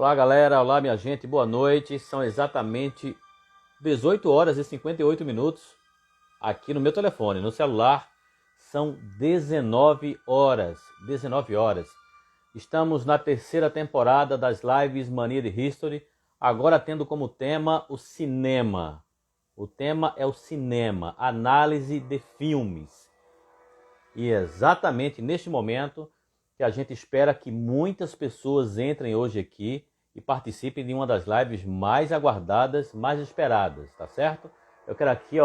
Olá galera, olá minha gente, boa noite. São exatamente 18 horas e 58 minutos aqui no meu telefone, no celular. São 19 horas. Estamos na terceira temporada das lives Mania de History, agora tendo como tema o cinema. O tema é o cinema, análise de filmes. E é exatamente neste momento que a gente espera que muitas pessoas entrem hoje aqui e participem de uma das lives mais aguardadas, mais esperadas, tá certo? Eu quero aqui,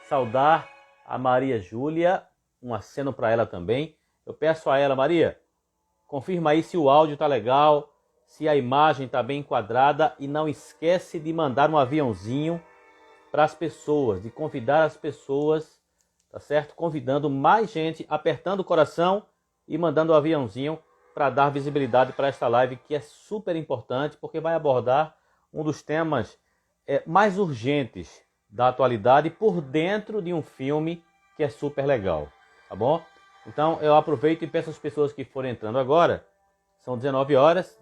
saudar a Maria Júlia, um aceno para ela também. Eu peço a ela, Maria, confirma aí se o áudio tá legal, se a imagem tá bem enquadrada e não esquece de mandar um aviãozinho para as pessoas, de convidar as pessoas, tá certo? Convidando mais gente, apertando o coração e mandando um aviãozinho para dar visibilidade para esta live, que é super importante, porque vai abordar um dos temas mais urgentes da atualidade por dentro de um filme que é super legal, tá bom? Então eu aproveito e peço às pessoas que forem entrando agora, são 19 horas,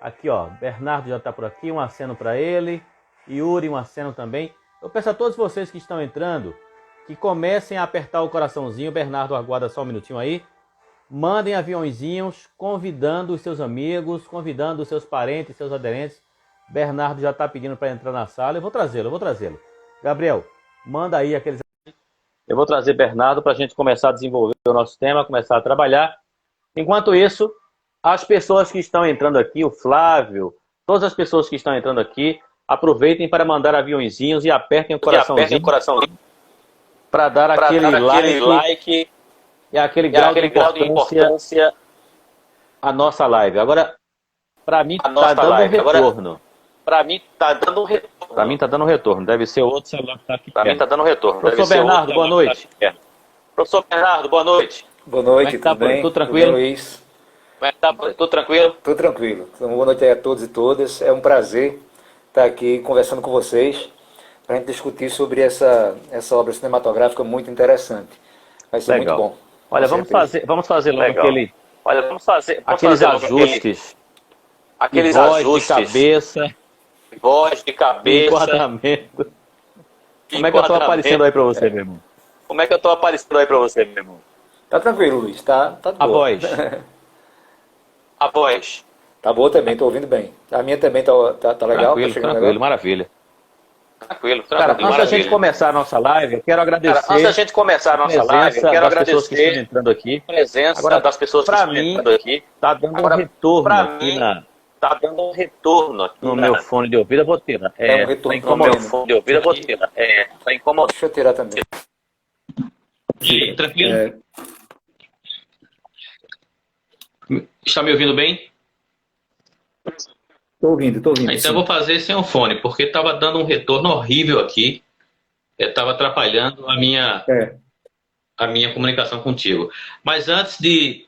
aqui Bernardo já está por aqui, um aceno para ele, Yuri, um aceno também. Eu peço a todos vocês que estão entrando, que comecem a apertar o coraçãozinho. Bernardo, aguarda só um minutinho aí. Mandem aviãozinhos, convidando os seus amigos, convidando os seus parentes, seus aderentes. Bernardo já está pedindo para entrar na sala. Eu vou trazê-lo. Gabriel, manda aí aqueles... Eu vou trazer Bernardo para a gente começar a desenvolver o nosso tema, começar a trabalhar. Enquanto isso, as pessoas que estão entrando aqui, o Flávio, todas as pessoas que estão entrando aqui, aproveitem para mandar aviãozinhos e apertem o coraçãozinho. Para dar aquele like e aquele grau de importância à nossa live. Agora, para mim está dando retorno. Para mim está dando retorno. Deve ser outro celular que está aqui. Para mim está dando retorno. Professor Bernardo, boa noite. Professor Bernardo, boa noite. Boa noite, tudo bem? Tudo tranquilo? Luiz? Tudo tranquilo? Tudo tranquilo. Então, boa noite aí a todos e todas. É um prazer estar aqui conversando com vocês para a gente discutir sobre essa obra cinematográfica muito interessante. Vai ser muito bom. Olha, vamos fazer logo aqueles ajustes. Aqueles ajustes. Voz de cabeça. Enquadramento. Como é que eu estou aparecendo aí para você, meu irmão? Tá tranquilo, Luiz. Tá de A boa. A voz. Tá boa também, tô ouvindo bem. A minha também tá legal? Tranquilo, legal? maravilha. Cara, antes da gente começar a nossa live, eu quero agradecer a presença das pessoas que estão entrando aqui. Para mim, tá dando um retorno aqui no meu fone de ouvido. Eu vou ter, né? É um retorno Tá incomodando. Deixa eu tirar também. Tranquilo? Está me ouvindo bem? Tô ouvindo. Então eu vou fazer sem o fone, porque estava dando um retorno horrível aqui. Estava atrapalhando a minha comunicação contigo. Mas antes de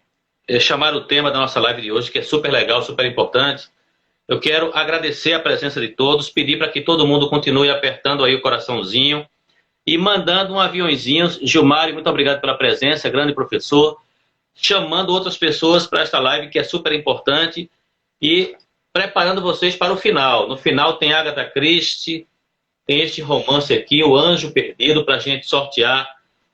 chamar o tema da nossa live de hoje, que é super legal, super importante, eu quero agradecer a presença de todos, pedir para que todo mundo continue apertando aí o coraçãozinho e mandando um aviãozinho. Gilmário, muito obrigado pela presença, grande professor. Chamando outras pessoas para esta live, que é super importante. E preparando vocês para o final. No final tem Agatha Christie, tem este romance aqui, O Anjo Perdido, para a gente sortear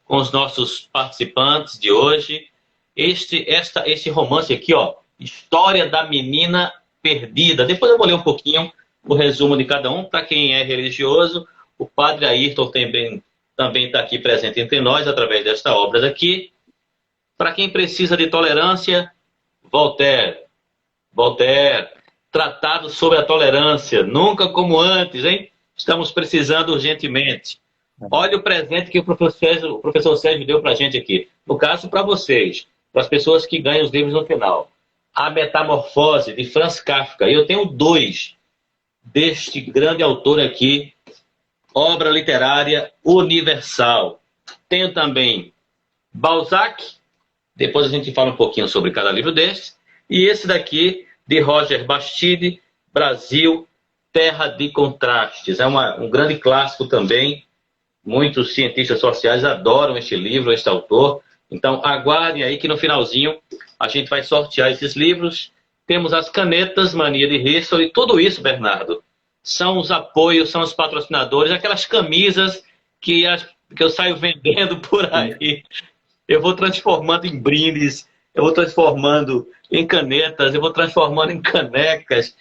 com os nossos participantes de hoje. Esse romance aqui, História da Menina Perdida. Depois eu vou ler um pouquinho o resumo de cada um. Para quem é religioso, o padre Ayrton também está aqui presente entre nós, através desta obra daqui. Para quem precisa de tolerância, Voltaire, Tratado sobre a Tolerância, nunca como antes, hein? Estamos precisando urgentemente. Olha o presente que o professor Sérgio deu para a gente aqui. No caso, para vocês, para as pessoas que ganham os livros no final. A Metamorfose, de Franz Kafka. Eu tenho 2 deste grande autor aqui, obra literária universal. Tenho também Balzac, depois a gente fala um pouquinho sobre cada livro destes. E esse daqui, de Roger Bastide, Brasil, Terra de Contrastes. É um grande clássico também. Muitos cientistas sociais adoram este livro, este autor. Então, aguardem aí que no finalzinho a gente vai sortear esses livros. temos as canetas Mania de History, tudo isso, Bernardo, são os apoios, são os patrocinadores, aquelas camisas que eu saio vendendo por aí. Eu vou transformando em brindes, eu vou transformando em canetas, eu vou transformando em canecas.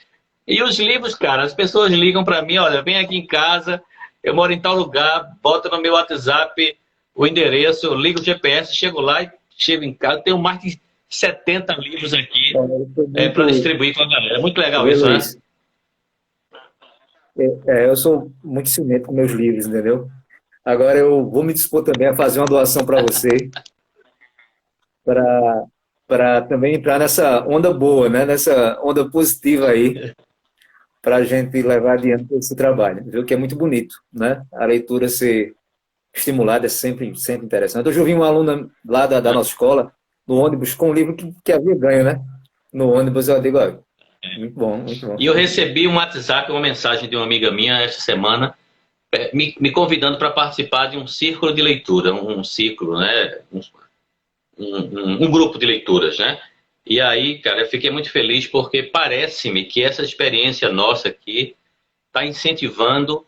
E os livros, cara, as pessoas ligam para mim, olha, vem aqui em casa, eu moro em tal lugar, bota no meu WhatsApp o endereço, eu ligo o GPS, chego lá e chego em casa. Tenho mais de 70 livros aqui para distribuir com a galera. É muito legal isso, né? Luiz, eu sou muito ciumento com meus livros, entendeu? Agora eu vou me dispor também a fazer uma doação para você, para também entrar nessa onda boa, né? Nessa onda positiva aí, para a gente levar adiante esse trabalho, viu? Que é muito bonito, né? A leitura ser estimulada é sempre interessante. Hoje eu vi uma aluna lá da nossa escola, no ônibus, com um livro que havia ganho, né? No ônibus, eu digo, olha, muito bom, muito bom. E eu recebi um WhatsApp, uma mensagem de uma amiga minha esta semana, me convidando para participar de um círculo de leitura, um círculo, né? Um grupo de leituras, né? E aí, cara, eu fiquei muito feliz porque parece-me que essa experiência nossa aqui está incentivando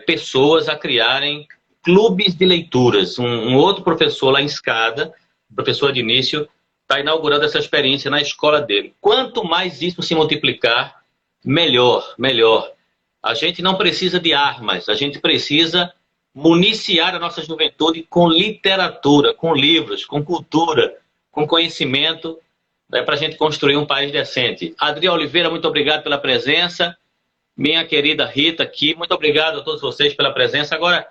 pessoas a criarem clubes de leituras. Um outro professor lá em Escada, professor de início, está inaugurando essa experiência na escola dele. Quanto mais isso se multiplicar, melhor, melhor. A gente não precisa de armas, a gente precisa municiar a nossa juventude com literatura, com livros, com cultura, com conhecimento, né, para a gente construir um país decente. Adriel Oliveira, muito obrigado pela presença. Minha querida Rita aqui, muito obrigado a todos vocês pela presença. Agora,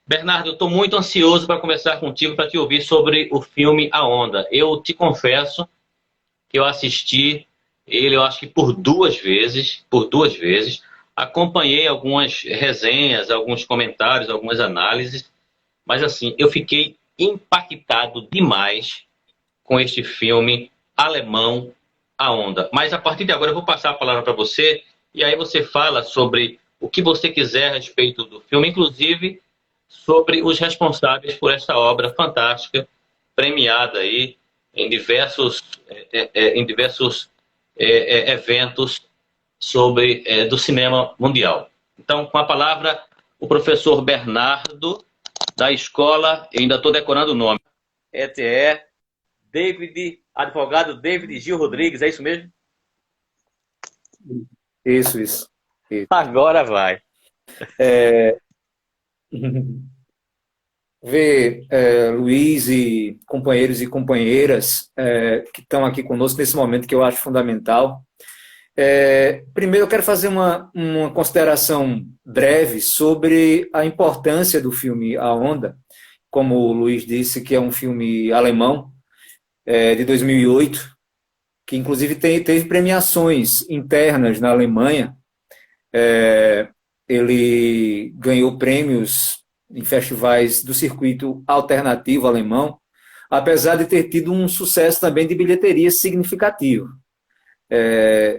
Bernardo, eu estou muito ansioso para conversar contigo, para te ouvir sobre o filme A Onda. Eu te confesso que eu assisti ele, eu acho que por duas vezes, acompanhei algumas resenhas, alguns comentários, algumas análises, mas assim, eu fiquei impactado demais com este filme alemão, A Onda. Mas a partir de agora eu vou passar a palavra para você, e aí você fala sobre o que você quiser a respeito do filme, inclusive sobre os responsáveis por essa obra fantástica, premiada aí em diversos eventos do cinema mundial. Então, com a palavra, o professor Bernardo, da escola, eu ainda estou decorando o nome, ETE, advogado David Gil Rodrigues, é isso mesmo? Isso. Agora vai. Ver Luiz e companheiros e companheiras que estão aqui conosco nesse momento que eu acho fundamental. Primeiro eu quero fazer uma consideração breve sobre a importância do filme A Onda, como o Luiz disse, que é um filme alemão, de 2008, que inclusive teve premiações internas na Alemanha. Ele ganhou prêmios em festivais do circuito alternativo alemão, apesar de ter tido um sucesso também de bilheteria significativo.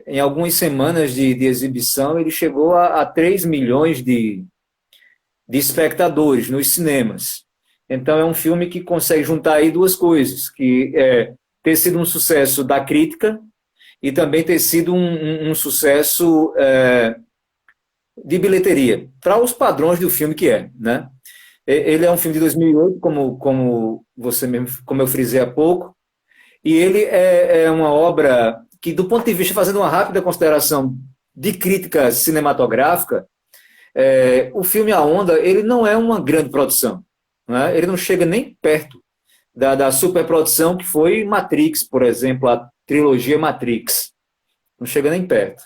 Em algumas semanas de exibição, ele chegou a 3 milhões de espectadores nos cinemas. Então, é um filme que consegue juntar aí duas coisas, que ter sido um sucesso da crítica e também ter sido um sucesso de bilheteria, para os padrões do filme que é, né? Ele é um filme de 2008, como eu frisei há pouco, e ele é uma obra que, do ponto de vista, fazendo uma rápida consideração de crítica cinematográfica, o filme A Onda, ele não é uma grande produção, né? Ele não chega nem perto da superprodução que foi Matrix, por exemplo, a trilogia Matrix. Não chega nem perto.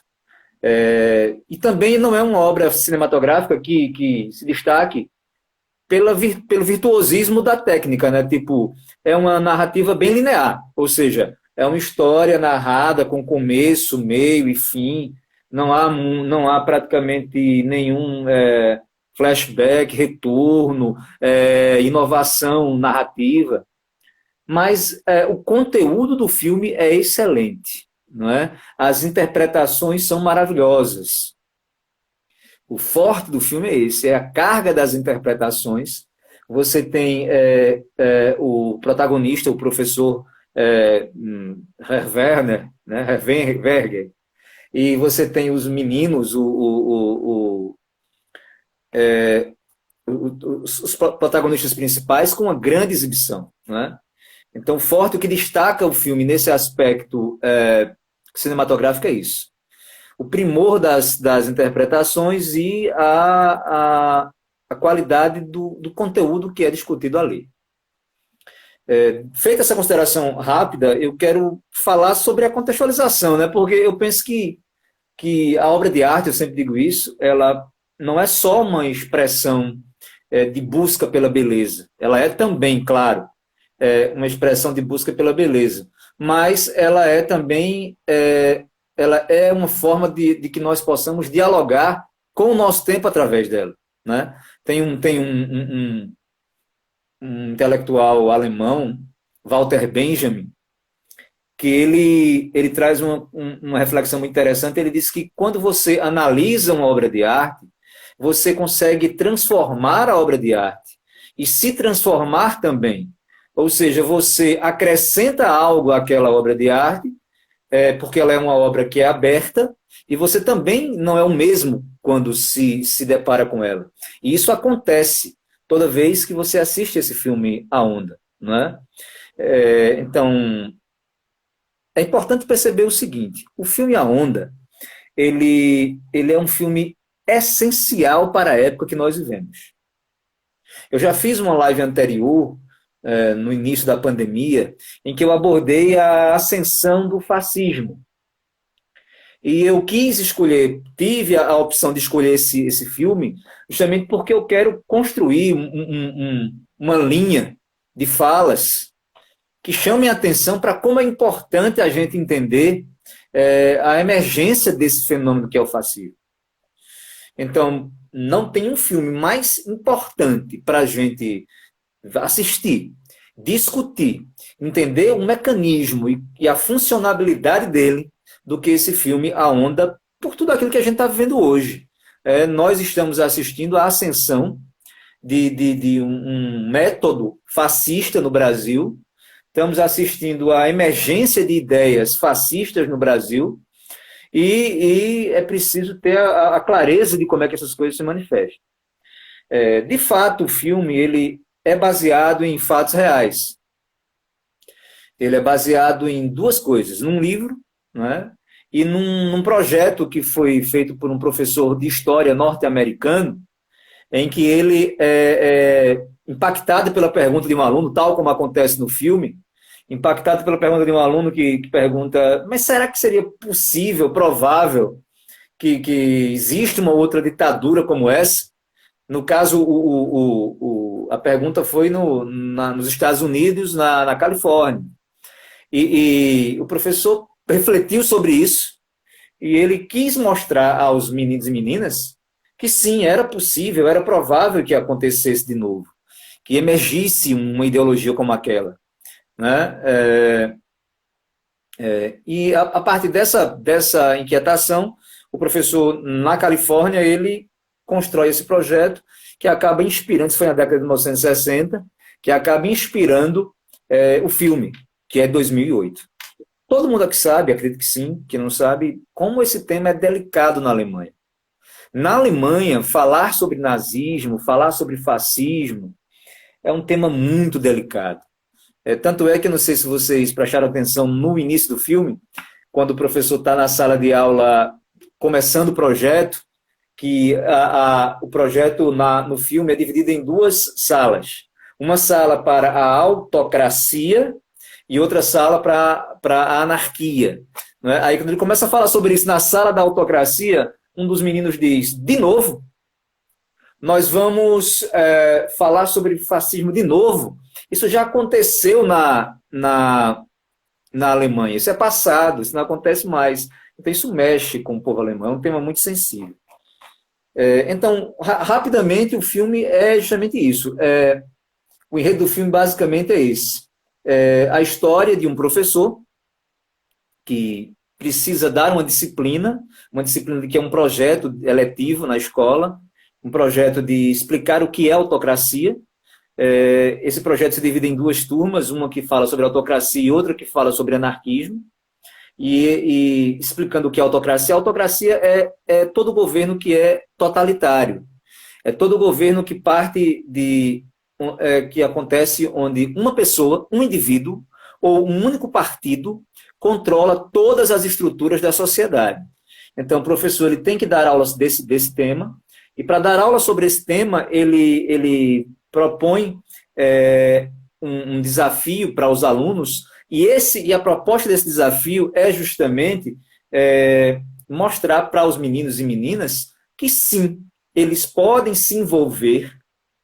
E também não é uma obra cinematográfica que se destaque pelo virtuosismo da técnica, né? Tipo, é uma narrativa bem linear, ou seja, é uma história narrada com começo, meio e fim, não há praticamente nenhum flashback, retorno, inovação narrativa, mas o conteúdo do filme é excelente, não é? As interpretações são maravilhosas. O forte do filme é esse, é a carga das interpretações. Você tem o protagonista, o professor Herr Werner, né? Herr Werger, e você tem os meninos, os protagonistas principais com uma grande exibição, né? Então, forte, o que destaca o filme nesse aspecto cinematográfico é isso. O primor das interpretações e a qualidade do conteúdo que é discutido ali. Feita essa consideração rápida, eu quero falar sobre a contextualização, né? Porque eu penso que a obra de arte, eu sempre digo isso, ela não é só uma expressão de busca pela beleza. Ela é também, claro, uma expressão de busca pela beleza, mas ela é também ela é uma forma de que nós possamos dialogar com o nosso tempo através dela, né? Tem um intelectual alemão, Walter Benjamin, que ele traz uma reflexão muito interessante. Ele diz que quando você analisa uma obra de arte, você consegue transformar a obra de arte e se transformar também. Ou seja, você acrescenta algo àquela obra de arte, porque ela é uma obra que é aberta, e você também não é o mesmo quando se depara com ela. E isso acontece toda vez que você assiste esse filme A Onda, não é? Então, é importante perceber o seguinte: o filme A Onda, ele é um filme essencial para a época que nós vivemos. Eu já fiz uma live anterior, no início da pandemia, em que eu abordei a ascensão do fascismo. E eu tive a opção de escolher esse filme, justamente porque eu quero construir uma linha de falas que chamem a atenção para como é importante a gente entender a emergência desse fenômeno que é o fascismo. Então, não tem um filme mais importante para a gente assistir, discutir, entender o mecanismo e a funcionalidade dele do que esse filme A Onda, por tudo aquilo que a gente está vivendo hoje. Nós estamos assistindo à ascensão de um método fascista no Brasil, estamos assistindo à emergência de ideias fascistas no Brasil, e é preciso ter a clareza de como é que essas coisas se manifestam. De fato, o filme ele é baseado em fatos reais. Ele é baseado em duas coisas: num livro, né, e num projeto que foi feito por um professor de história norte-americano, em que ele impactado pela pergunta de um aluno, tal como acontece no filme, impactado pela pergunta de um aluno que pergunta: mas será que seria possível, provável, que existe uma outra ditadura como essa? No caso, a pergunta foi nos Estados Unidos, na Califórnia. E o professor refletiu sobre isso e ele quis mostrar aos meninos e meninas que sim, era possível, era provável que acontecesse de novo, que emergisse uma ideologia como aquela, né? E a partir dessa inquietação, o professor, na Califórnia, ele constrói esse projeto que acaba inspirando, isso foi na década de 1960, que acaba inspirando o filme, que é 2008. Todo mundo aqui sabe, acredito que sim, que não sabe, como esse tema é delicado na Alemanha. Na Alemanha, falar sobre nazismo, falar sobre fascismo, é um tema muito delicado. Tanto é que, eu não sei se vocês prestaram atenção no início do filme, quando o professor está na sala de aula começando o projeto, que o projeto no filme é dividido em duas salas. Uma sala para a autocracia e outra sala para a anarquia. Né? Aí, quando ele começa a falar sobre isso na sala da autocracia, um dos meninos diz: de novo? Nós vamos falar sobre fascismo de novo? Isso já aconteceu na Alemanha. Isso é passado, isso não acontece mais. Então, isso mexe com o povo alemão, é um tema muito sensível. Então, rapidamente, o filme é justamente isso. O enredo do filme, basicamente, é esse. A história de um professor que precisa dar uma disciplina que é um projeto eletivo na escola, um projeto de explicar o que é autocracia, Esse projeto se divide em duas turmas, uma que fala sobre autocracia e outra que fala sobre anarquismo. E explicando o que é autocracia. A autocracia é todo governo que é totalitário. É todo governo que parte que acontece onde uma pessoa, um indivíduo ou um único partido controla todas as estruturas da sociedade. Então, o professor ele tem que dar aulas desse tema, e para dar aula sobre esse tema, ele propõe um desafio para os alunos, e a proposta desse desafio é justamente mostrar para os meninos e meninas que sim, eles podem se envolver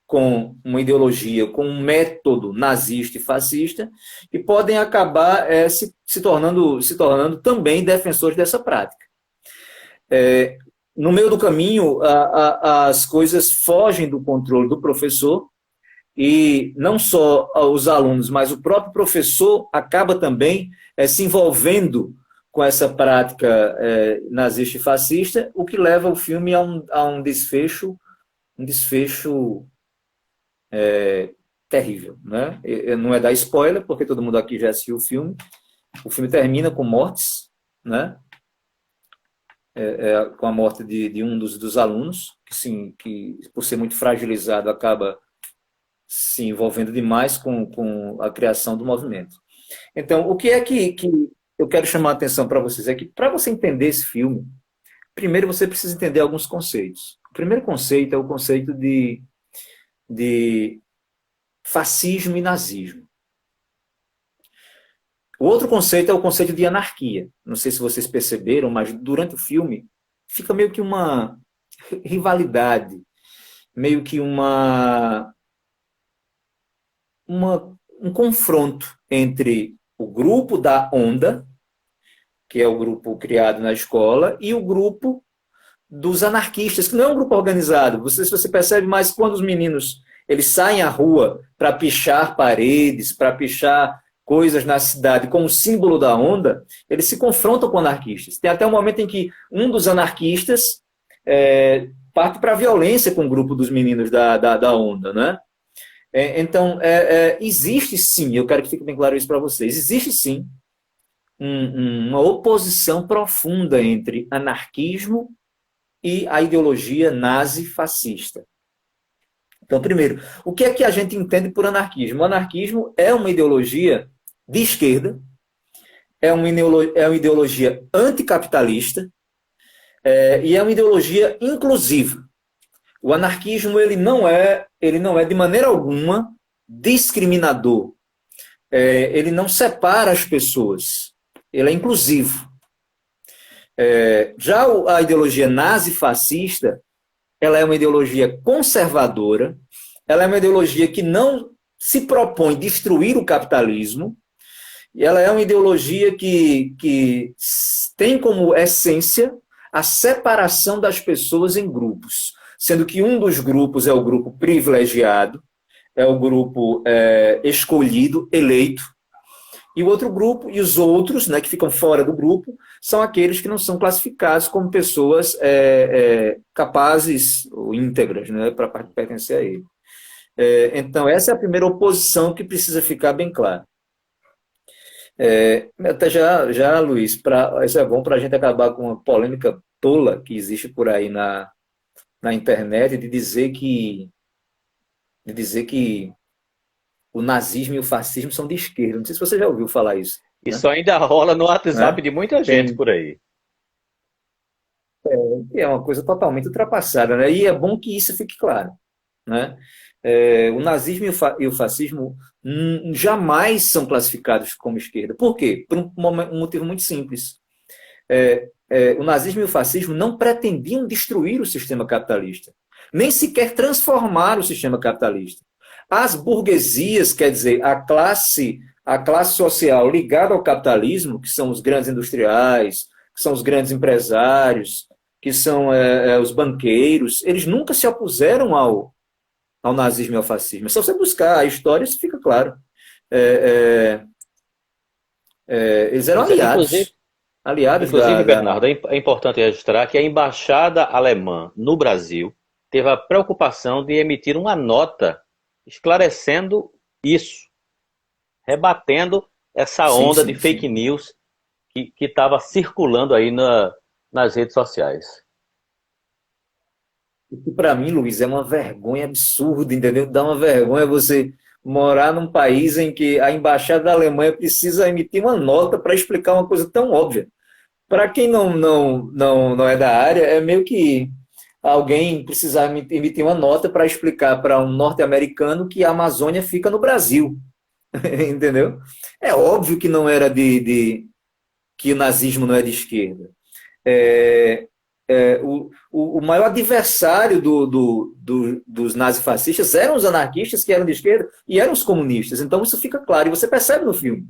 com uma ideologia, com um método nazista e fascista, e podem acabar se tornando também defensores dessa prática. No meio do caminho, as coisas fogem do controle do professor, e não só os alunos, mas o próprio professor acaba também se envolvendo com essa prática nazista e fascista, o que leva o filme a um desfecho terrível, né? Não é dar spoiler, porque todo mundo aqui já assistiu o filme. O filme termina com mortes, né? Com a morte de um dos alunos, que por ser muito fragilizado acaba se envolvendo demais com a criação do movimento. Então, o que é que eu quero chamar a atenção para vocês? É que, para você entender esse filme, primeiro você precisa entender alguns conceitos. O primeiro conceito é o conceito de fascismo e nazismo. O outro conceito é o conceito de anarquia. Não sei se vocês perceberam, mas durante o filme fica meio que uma rivalidade, meio que um confronto entre o grupo da Onda, que é o grupo criado na escola, e o grupo dos anarquistas, que não é um grupo organizado. Você percebe mais quando os meninos eles saem à rua para pichar paredes, para pichar coisas na cidade com o símbolo da Onda, eles se confrontam com anarquistas. Tem até um momento em que um dos anarquistas parte para a violência com o grupo dos meninos da Onda, né? Então, existe sim, eu quero que fique bem claro isso para vocês, existe sim uma oposição profunda entre anarquismo e a ideologia nazi-fascista. Então, primeiro, o que é que a gente entende por anarquismo? O anarquismo é uma ideologia de esquerda, é uma ideologia anticapitalista, e é uma ideologia inclusiva. O anarquismo ele não é de maneira alguma discriminador. Ele não separa as pessoas. Ele é inclusivo. Já a ideologia nazi-fascista, ela é uma ideologia conservadora, ela é uma ideologia que não se propõe destruir o capitalismo, e ela é uma ideologia que tem como essência a separação das pessoas em grupos, sendo que um dos grupos é o grupo privilegiado, é o grupo escolhido, eleito, e o outro grupo, e os outros, né, que ficam fora do grupo, são aqueles que não são classificados como pessoas capazes ou íntegras, né, para pertencer a ele. Então, essa é a primeira oposição que precisa ficar bem clara. Até já, Luiz, isso é bom para a gente acabar com uma polêmica tola que existe por aí na internet de dizer que o nazismo e o fascismo são de esquerda. Não sei se você já ouviu falar isso. Isso ainda rola no WhatsApp de muita gente por aí. É uma coisa totalmente ultrapassada, né? E é bom que isso fique claro, né? O nazismo e o fascismo jamais são classificados como esquerda. Por quê? Por um motivo muito simples. O nazismo e o fascismo não pretendiam destruir o sistema capitalista, nem sequer transformar o sistema capitalista. As burguesias, quer dizer, a classe social ligada ao capitalismo, que são os grandes industriais, que são os grandes empresários, que são os banqueiros, eles nunca se opuseram ao nazismo e ao fascismo. É só você buscar a história, isso fica claro. Eles eram aliados. Inclusive, Bernardo, é importante registrar que a embaixada alemã no Brasil teve a preocupação de emitir uma nota esclarecendo isso, rebatendo essa Sim, onda de sim, fake sim. news que estava circulando aí nas redes sociais. E para mim, Luiz, é uma vergonha absurda, entendeu? Dá uma vergonha você morar num país em que a embaixada da Alemanha precisa emitir uma nota para explicar uma coisa tão óbvia. Para quem não é da área, é meio que alguém precisar emitir uma nota para explicar para um norte-americano que a Amazônia fica no Brasil, entendeu? É óbvio que não era que o nazismo não é de esquerda. É, o maior adversário dos nazifascistas eram os anarquistas, que eram de esquerda, e eram os comunistas. Então isso fica claro, e você percebe no filme,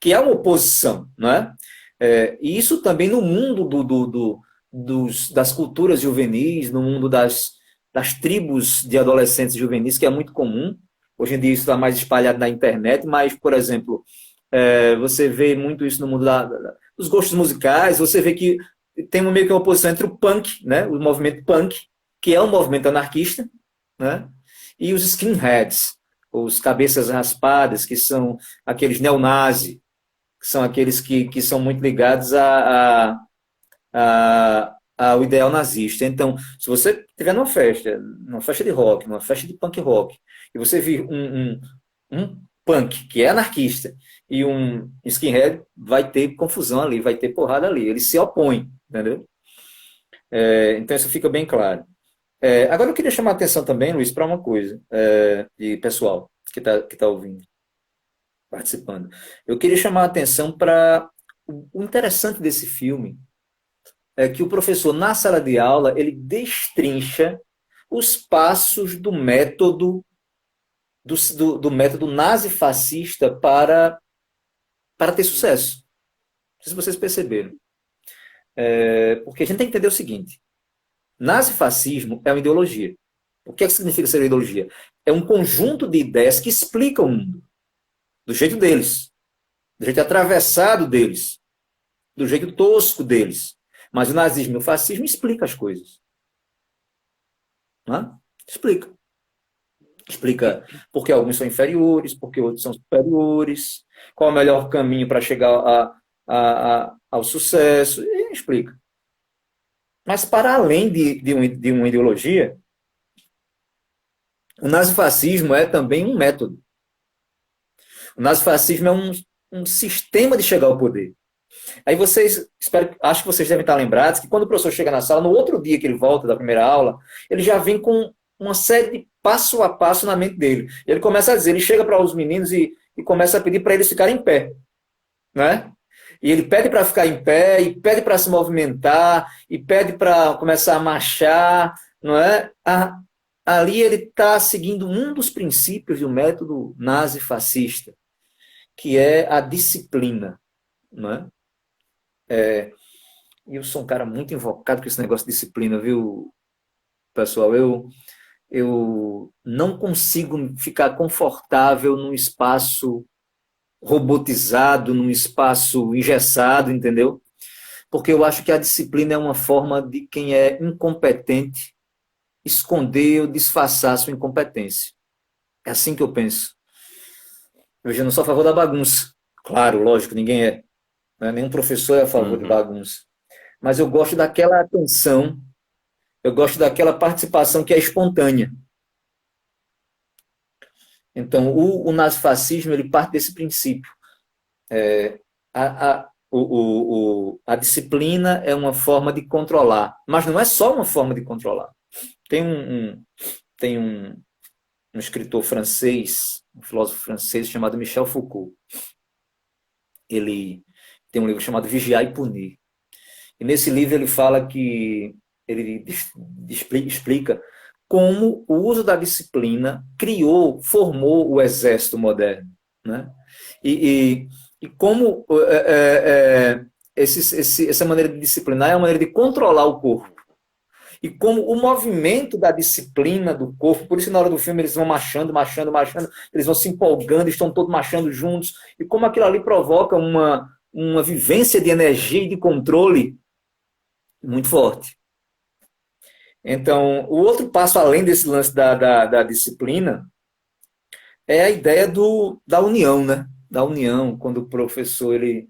que é uma oposição, não é? E isso também no mundo das culturas juvenis, no mundo das tribos de adolescentes juvenis, que é muito comum. Hoje em dia isso está mais espalhado na internet, mas, por exemplo, você vê muito isso no mundo dos gostos musicais, você vê que tem meio que uma oposição entre o punk, né, o movimento punk, que é um movimento anarquista, né, e os skinheads, os cabeças raspadas, que são aqueles neonazis, que são aqueles que são muito ligados ao ideal nazista. Então, se você estiver numa festa de rock, numa festa de punk rock, e você vir um punk que é anarquista e um skinhead, vai ter confusão ali, vai ter porrada ali. Eles se opõem, entendeu? Então, isso fica bem claro. Agora, eu queria chamar a atenção também, Luiz, para uma coisa, e pessoal que tá ouvindo, participando. Eu queria chamar a atenção para o interessante desse filme é que o professor, na sala de aula, ele destrincha os passos do método nazifascista para ter sucesso. Não sei se vocês perceberam. Porque a gente tem que entender o seguinte: nazifascismo é uma ideologia. O que é que significa ser uma ideologia? É um conjunto de ideias que explicam o mundo, do jeito deles, do jeito atravessado deles, do jeito tosco deles. Mas o nazismo e o fascismo explicam as coisas. Não é? Explica. Explica por que alguns são inferiores, por que outros são superiores, qual é o melhor caminho para chegar ao sucesso, e explica. Mas para além de uma ideologia, o nazifascismo é também um método. O nazifascismo é um sistema de chegar ao poder. Aí acho que vocês devem estar lembrados que quando o professor chega na sala, no outro dia que ele volta da primeira aula, ele já vem com uma série de passo a passo na mente dele. Ele começa a dizer, ele chega para os meninos e começa a pedir para eles ficarem em pé, né? E ele pede para ficar em pé, e pede para se movimentar, e pede para começar a marchar, não é? Ali ele está seguindo um dos princípios do método nazi-fascista, que é a disciplina, não é? E eu sou um cara muito invocado com esse negócio de disciplina, viu, pessoal? Eu não consigo ficar confortável num espaço robotizado, num espaço engessado, entendeu? Porque eu acho que a disciplina é uma forma de quem é incompetente esconder ou disfarçar sua incompetência. É assim que eu penso. Eu já não sou a favor da bagunça. Claro, lógico, ninguém é. Né? Nenhum professor é a favor de Uhum. bagunça. Mas eu gosto daquela atenção, eu gosto daquela participação que é espontânea. Então, o nazifascismo ele parte desse princípio. A disciplina é uma forma de controlar, mas não é só uma forma de controlar. Tem um escritor francês, um filósofo francês chamado Michel Foucault. Ele tem um livro chamado Vigiar e Punir. E nesse livro ele fala que ele explica como o uso da disciplina formou o exército moderno, né? E como essa maneira de disciplinar é uma maneira de controlar o corpo. E como o movimento da disciplina do corpo, por isso na hora do filme eles vão marchando, marchando, marchando, eles vão se empolgando, estão todos marchando juntos, e como aquilo ali provoca uma vivência de energia e de controle muito forte. Então, o outro passo, além desse lance da disciplina, é a ideia da união, né? Da união, quando o professor ele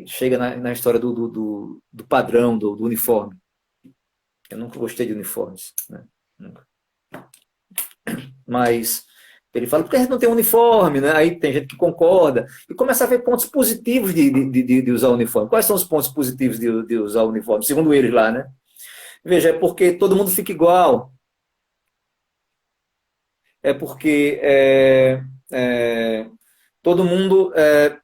chega na história do padrão, do uniforme. Eu nunca gostei de uniformes, né? Nunca. Mas ele fala, porque a gente não tem uniforme, né? Aí tem gente que concorda. E começa a ver pontos positivos de usar uniforme. Quais são os pontos positivos de usar uniforme? Segundo eles lá, né? Veja, é porque todo mundo fica igual. É porque todo mundo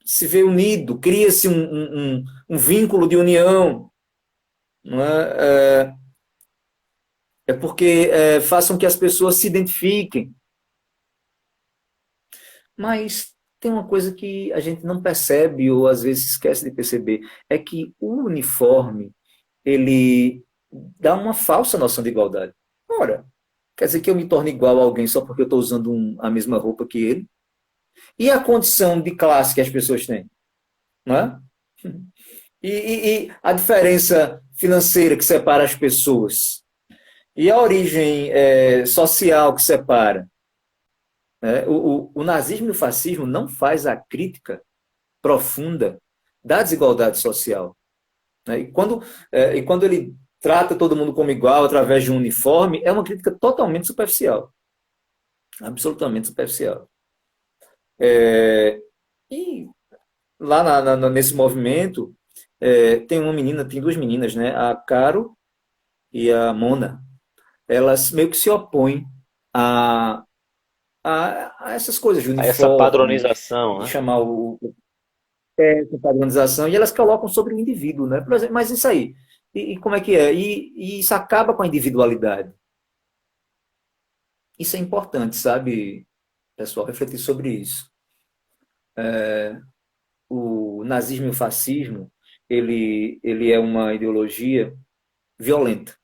se vê unido, cria-se um vínculo de união. Não é porque façam que as pessoas se identifiquem. Mas tem uma coisa que a gente não percebe ou às vezes esquece de perceber, é que o uniforme, ele dá uma falsa noção de igualdade. Ora, quer dizer que eu me torno igual a alguém só porque eu estou usando a mesma roupa que ele? E a condição de classe que as pessoas têm? Não é? E a diferença financeira que separa as pessoas? E a origem social que separa? Né? O nazismo e o fascismo não faz a crítica profunda da desigualdade social. Né? E quando ele trata todo mundo como igual através de um uniforme, é uma crítica totalmente superficial. Absolutamente superficial. E lá nesse movimento, tem uma menina, tem duas meninas, né? A Caro e a Mona. Elas meio que se opõem a, a essas coisas de A essa uniforme, padronização, de né? chamar essa padronização, e elas colocam sobre o indivíduo, né? Por exemplo, mas isso aí, e como é que é? E isso acaba com a individualidade. Isso é importante, sabe, pessoal, refletir sobre isso. O nazismo e o fascismo, ele é uma ideologia violenta.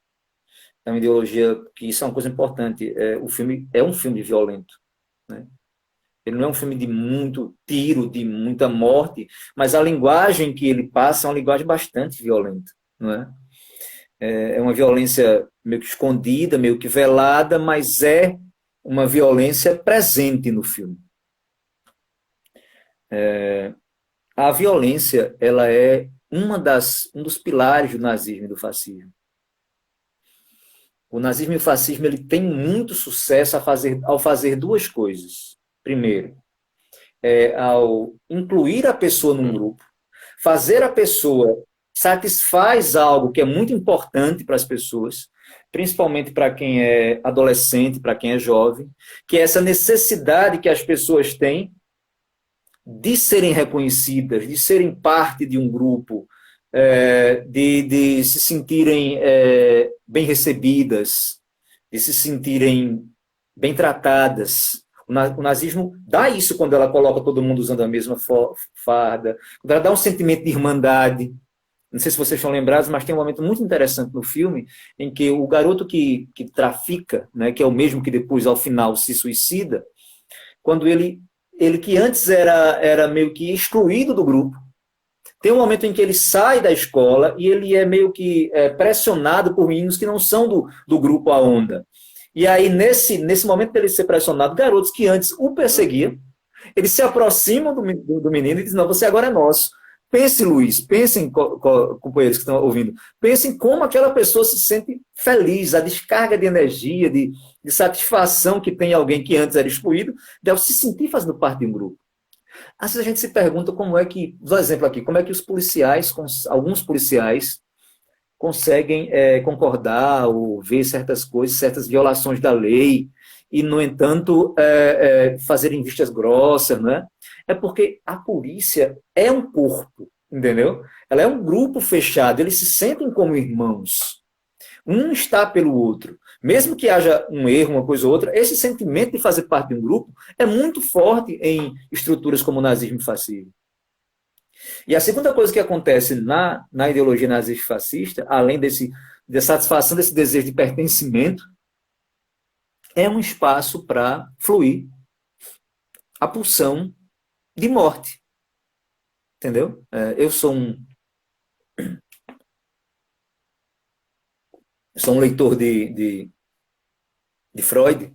É uma ideologia que isso é uma coisa importante. O filme é um filme violento, né? Ele não é um filme de muito tiro, de muita morte, mas a linguagem que ele passa é uma linguagem bastante violenta, não é? É uma violência meio que escondida, meio que velada, mas é uma violência presente no filme. A violência, ela é um dos pilares do nazismo e do fascismo. O nazismo e o fascismo ele tem muito sucesso ao fazer duas coisas. Primeiro, ao incluir a pessoa num grupo, fazer a pessoa satisfaz algo que é muito importante para as pessoas, principalmente para quem é adolescente, para quem é jovem, que é essa necessidade que as pessoas têm de serem reconhecidas, de serem parte de um grupo, de se sentirem bem recebidas, de se sentirem bem tratadas. O nazismo dá isso quando ela coloca todo mundo usando a mesma farda, quando ela dá um sentimento de irmandade. Não sei se vocês estão lembrados, mas tem um momento muito interessante no filme em que o garoto que trafica, né, que é o mesmo que depois, ao final, se suicida, quando ele que antes era meio que excluído do grupo, tem um momento em que ele sai da escola e ele é meio que pressionado por meninos que não são do grupo A Onda. E aí, nesse momento dele ser pressionado, garotos que antes o perseguiam, eles se aproximam do menino e dizem, não, você agora é nosso. Pense, Luiz, pensem, companheiros que estão ouvindo, pensem como aquela pessoa se sente feliz, a descarga de energia, de satisfação que tem alguém que antes era excluído, deve se sentir fazendo parte de um grupo. Às vezes a gente se pergunta como é que, vou dar um exemplo aqui, como é que os policiais, alguns policiais, conseguem concordar ou ver certas coisas, certas violações da lei, e, no entanto, fazerem vistas grossas, né? É porque a polícia é um corpo, entendeu? Ela é um grupo fechado, eles se sentem como irmãos. Um está pelo outro. Mesmo que haja um erro, uma coisa ou outra, esse sentimento de fazer parte de um grupo é muito forte em estruturas como o nazismo e o fascismo. E a segunda coisa que acontece na ideologia nazista fascista, além da satisfação desse desejo de pertencimento, é um espaço para fluir a pulsão de morte. Entendeu? Eu sou um leitor de Freud,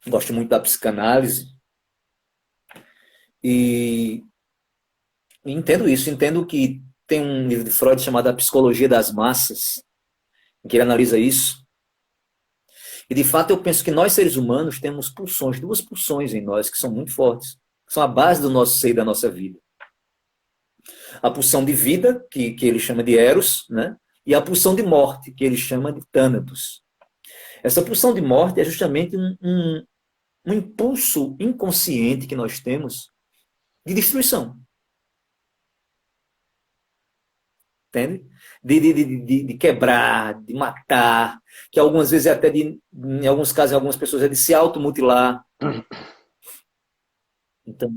gosto muito da psicanálise e entendo isso, entendo que tem um livro de Freud chamado A Psicologia das Massas, em que ele analisa isso. E de fato eu penso que nós seres humanos temos pulsões, duas pulsões em nós que são muito fortes, que são a base do nosso ser e da nossa vida. A pulsão de vida, que ele chama de Eros, né? E a pulsão de morte, que ele chama de Thanatos. Essa pulsão de morte é justamente um impulso inconsciente que nós temos de destruição. Entende? De quebrar, de matar, que algumas vezes é até em alguns casos, em algumas pessoas, é de se automutilar. Então,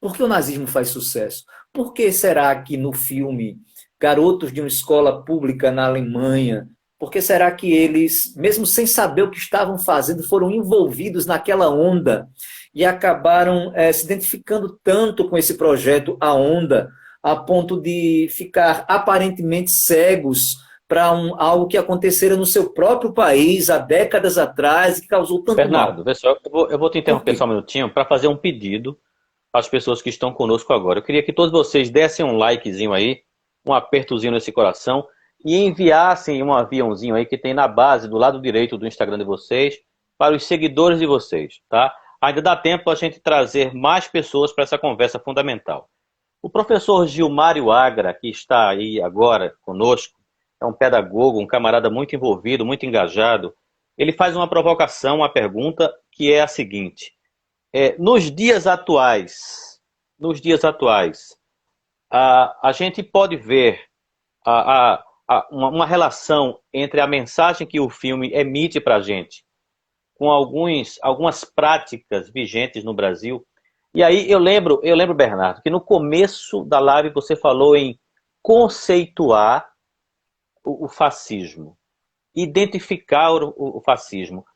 por que o nazismo faz sucesso? Por que será que no filme garotos de uma escola pública na Alemanha, por que será que eles, mesmo sem saber o que estavam fazendo, foram envolvidos naquela onda e acabaram se identificando tanto com esse projeto, a onda, a ponto de ficar aparentemente cegos para algo que acontecera no seu próprio país há décadas atrás e que causou tanto mal? Bernardo, pessoal, eu vou te Por interromper quê? só um minutinho para fazer um pedido às pessoas que estão conosco agora. Eu queria que todos vocês dessem um likezinho aí, um apertozinho nesse coração e enviassem um aviãozinho aí que tem na base, do lado direito do Instagram de vocês, para os seguidores de vocês, tá? Ainda dá tempo a gente trazer mais pessoas para essa conversa fundamental. O professor Gilmário Agra, que está aí agora conosco, é um pedagogo, um camarada muito envolvido, muito engajado. Ele faz uma provocação, uma pergunta que é a seguinte: nos dias atuais, a gente pode ver uma relação entre a mensagem que o filme emite para a gente com algumas práticas vigentes no Brasil. E aí eu lembro, Bernardo, que no começo da live você falou em conceituar o fascismo, identificar o fascismo.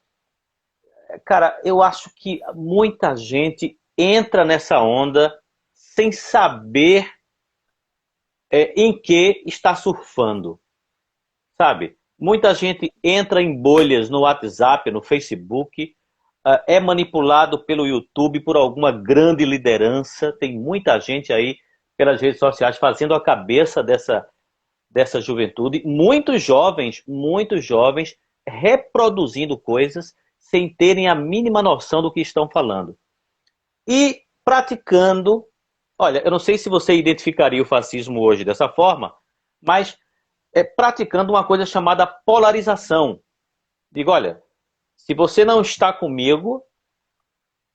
Cara, eu acho que muita gente entra nessa onda sem saber em que está surfando, sabe? Muita gente entra em bolhas no WhatsApp, no Facebook, é manipulado pelo YouTube por alguma grande liderança. Tem muita gente aí pelas redes sociais fazendo a cabeça dessa juventude. Muitos jovens reproduzindo coisas sem terem a mínima noção do que estão falando. E praticando, olha, eu não sei se você identificaria o fascismo hoje dessa forma, mas praticando uma coisa chamada polarização. Digo, olha, se você não está comigo,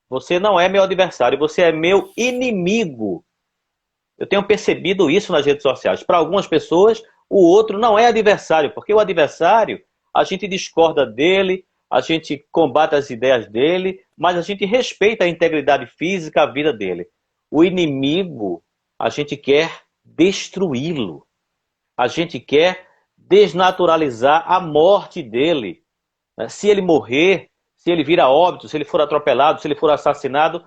você não é meu adversário, você é meu inimigo. Eu tenho percebido isso nas redes sociais. Para algumas pessoas, o outro não é adversário, porque o adversário, a gente discorda dele, a gente combate as ideias dele, mas a gente respeita a integridade física, a vida dele. O inimigo, a gente quer destruí-lo. A gente quer desnaturalizar a morte dele. Se ele morrer, se ele vir a óbito, se ele for atropelado, se ele for assassinado,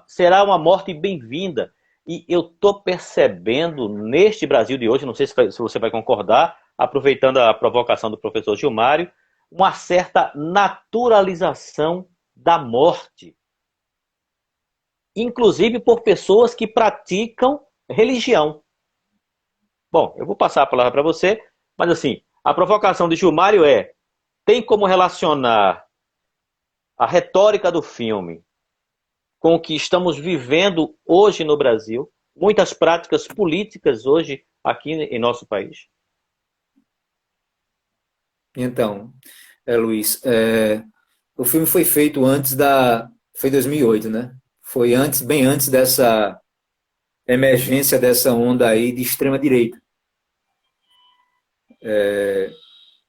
será uma morte bem-vinda. E eu estou percebendo neste Brasil de hoje, não sei se você vai concordar, aproveitando a provocação do professor Gilmário, uma certa naturalização da morte. Inclusive por pessoas que praticam religião. Bom, eu vou passar a palavra para você, mas assim, a provocação de Gilmário tem como relacionar a retórica do filme com o que estamos vivendo hoje no Brasil, muitas práticas políticas hoje aqui em nosso país? Então, Luiz, o filme foi feito foi 2008, né? Foi bem antes dessa emergência dessa onda aí de extrema direita.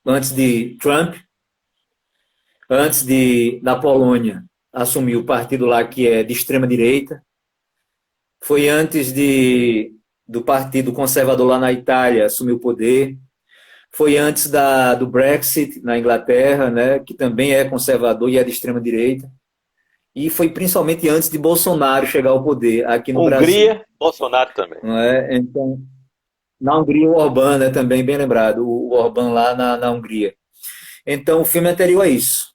Antes de Trump, antes da Polônia assumir o partido lá que é de extrema direita, foi antes do partido conservador lá na Itália assumir o poder, foi antes do Brexit na Inglaterra, né, que também é conservador e é de extrema direita, e foi principalmente antes de Bolsonaro chegar ao poder aqui no Brasil. Hungria, Bolsonaro também. Não é? Então, na Hungria, o Orbán, né, também bem lembrado, o Orbán lá na Hungria. Então, o filme é anterior a isso.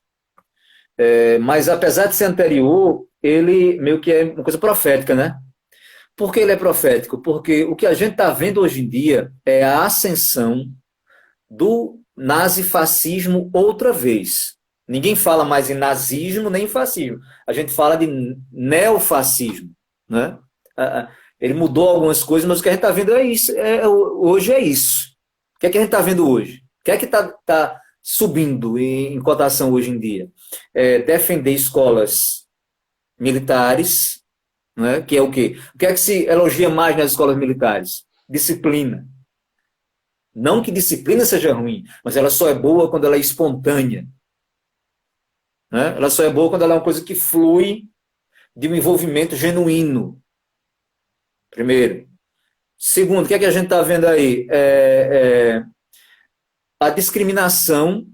Mas apesar de ser anterior, ele meio que é uma coisa profética, né? Por que ele é profético? Porque o que a gente está vendo hoje em dia é a ascensão do nazifascismo outra vez. Ninguém fala mais em nazismo nem em fascismo. A gente fala de neofascismo, né? Ele mudou algumas coisas, mas o que a gente está vendo é isso. Hoje é isso. O que é que a gente está vendo hoje? O que é que está subindo em cotação hoje em dia? Defender escolas militares, né? Que é o quê? O que é que se elogia mais nas escolas militares? Disciplina. Não que disciplina seja ruim, mas ela só é boa quando ela é espontânea. Né? Ela só é boa quando ela é uma coisa que flui de um envolvimento genuíno. Primeiro. Segundo, o que é que a gente está vendo aí? A discriminação,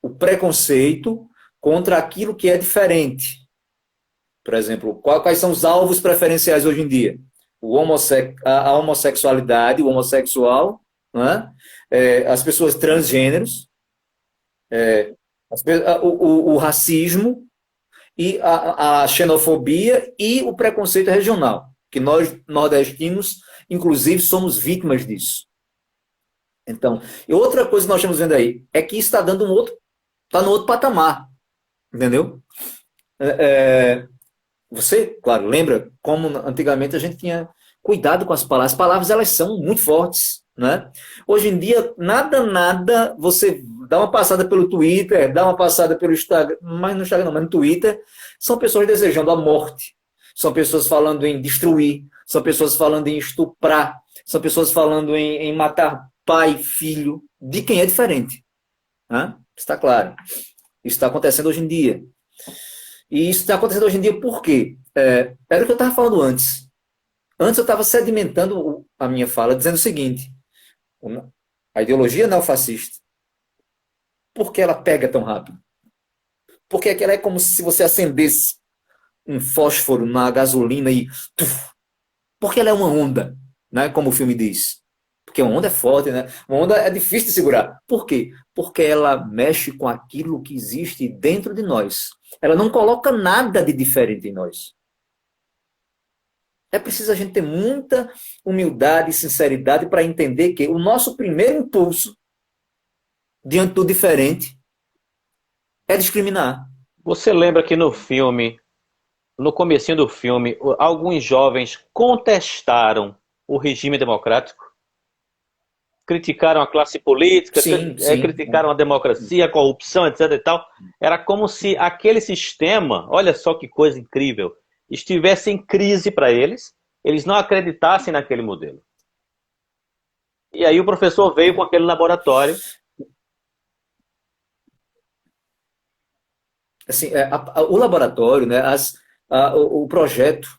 o preconceito contra aquilo que é diferente. Por exemplo, quais são os alvos preferenciais hoje em dia? A homossexualidade, o homossexual, né? As pessoas transgêneros, o racismo e a xenofobia e o preconceito regional, que nós, nordestinos, inclusive, somos vítimas disso. Então, e outra coisa que nós estamos vendo aí é que está dando está no outro patamar, entendeu? Você, claro, lembra como antigamente a gente tinha cuidado com as palavras. As palavras, elas são muito fortes, né? Hoje em dia, nada, você dá uma passada pelo Twitter, dá uma passada pelo Instagram, mas no Instagram não, mas no Twitter, são pessoas desejando a morte, são pessoas falando em destruir, são pessoas falando em estuprar, são pessoas falando em matar pai, filho, de quem é diferente. Né? Está claro. Isso está acontecendo hoje em dia. E isso está acontecendo hoje em dia por quê? Era o que eu estava falando antes. Antes eu estava sedimentando a minha fala, dizendo o seguinte: a ideologia neofascista, por que ela pega tão rápido? Porque ela é como se você acendesse um fósforo na gasolina e... Porque ela é uma onda, né? Como o filme diz. Porque uma onda é forte, né? Uma onda é difícil de segurar. Por quê? Porque ela mexe com aquilo que existe dentro de nós. Ela não coloca nada de diferente em nós. É preciso a gente ter muita humildade e sinceridade para entender que o nosso primeiro impulso diante do diferente é discriminar. Você lembra que no filme, no comecinho do filme, alguns jovens contestaram o regime democrático? Criticaram a classe política, Sim. criticaram a democracia, a corrupção, etc. e tal. Era como se aquele sistema, olha só que coisa incrível, estivesse em crise para eles, eles não acreditassem naquele modelo. E aí o professor veio com aquele laboratório. Assim, o laboratório, né, o projeto,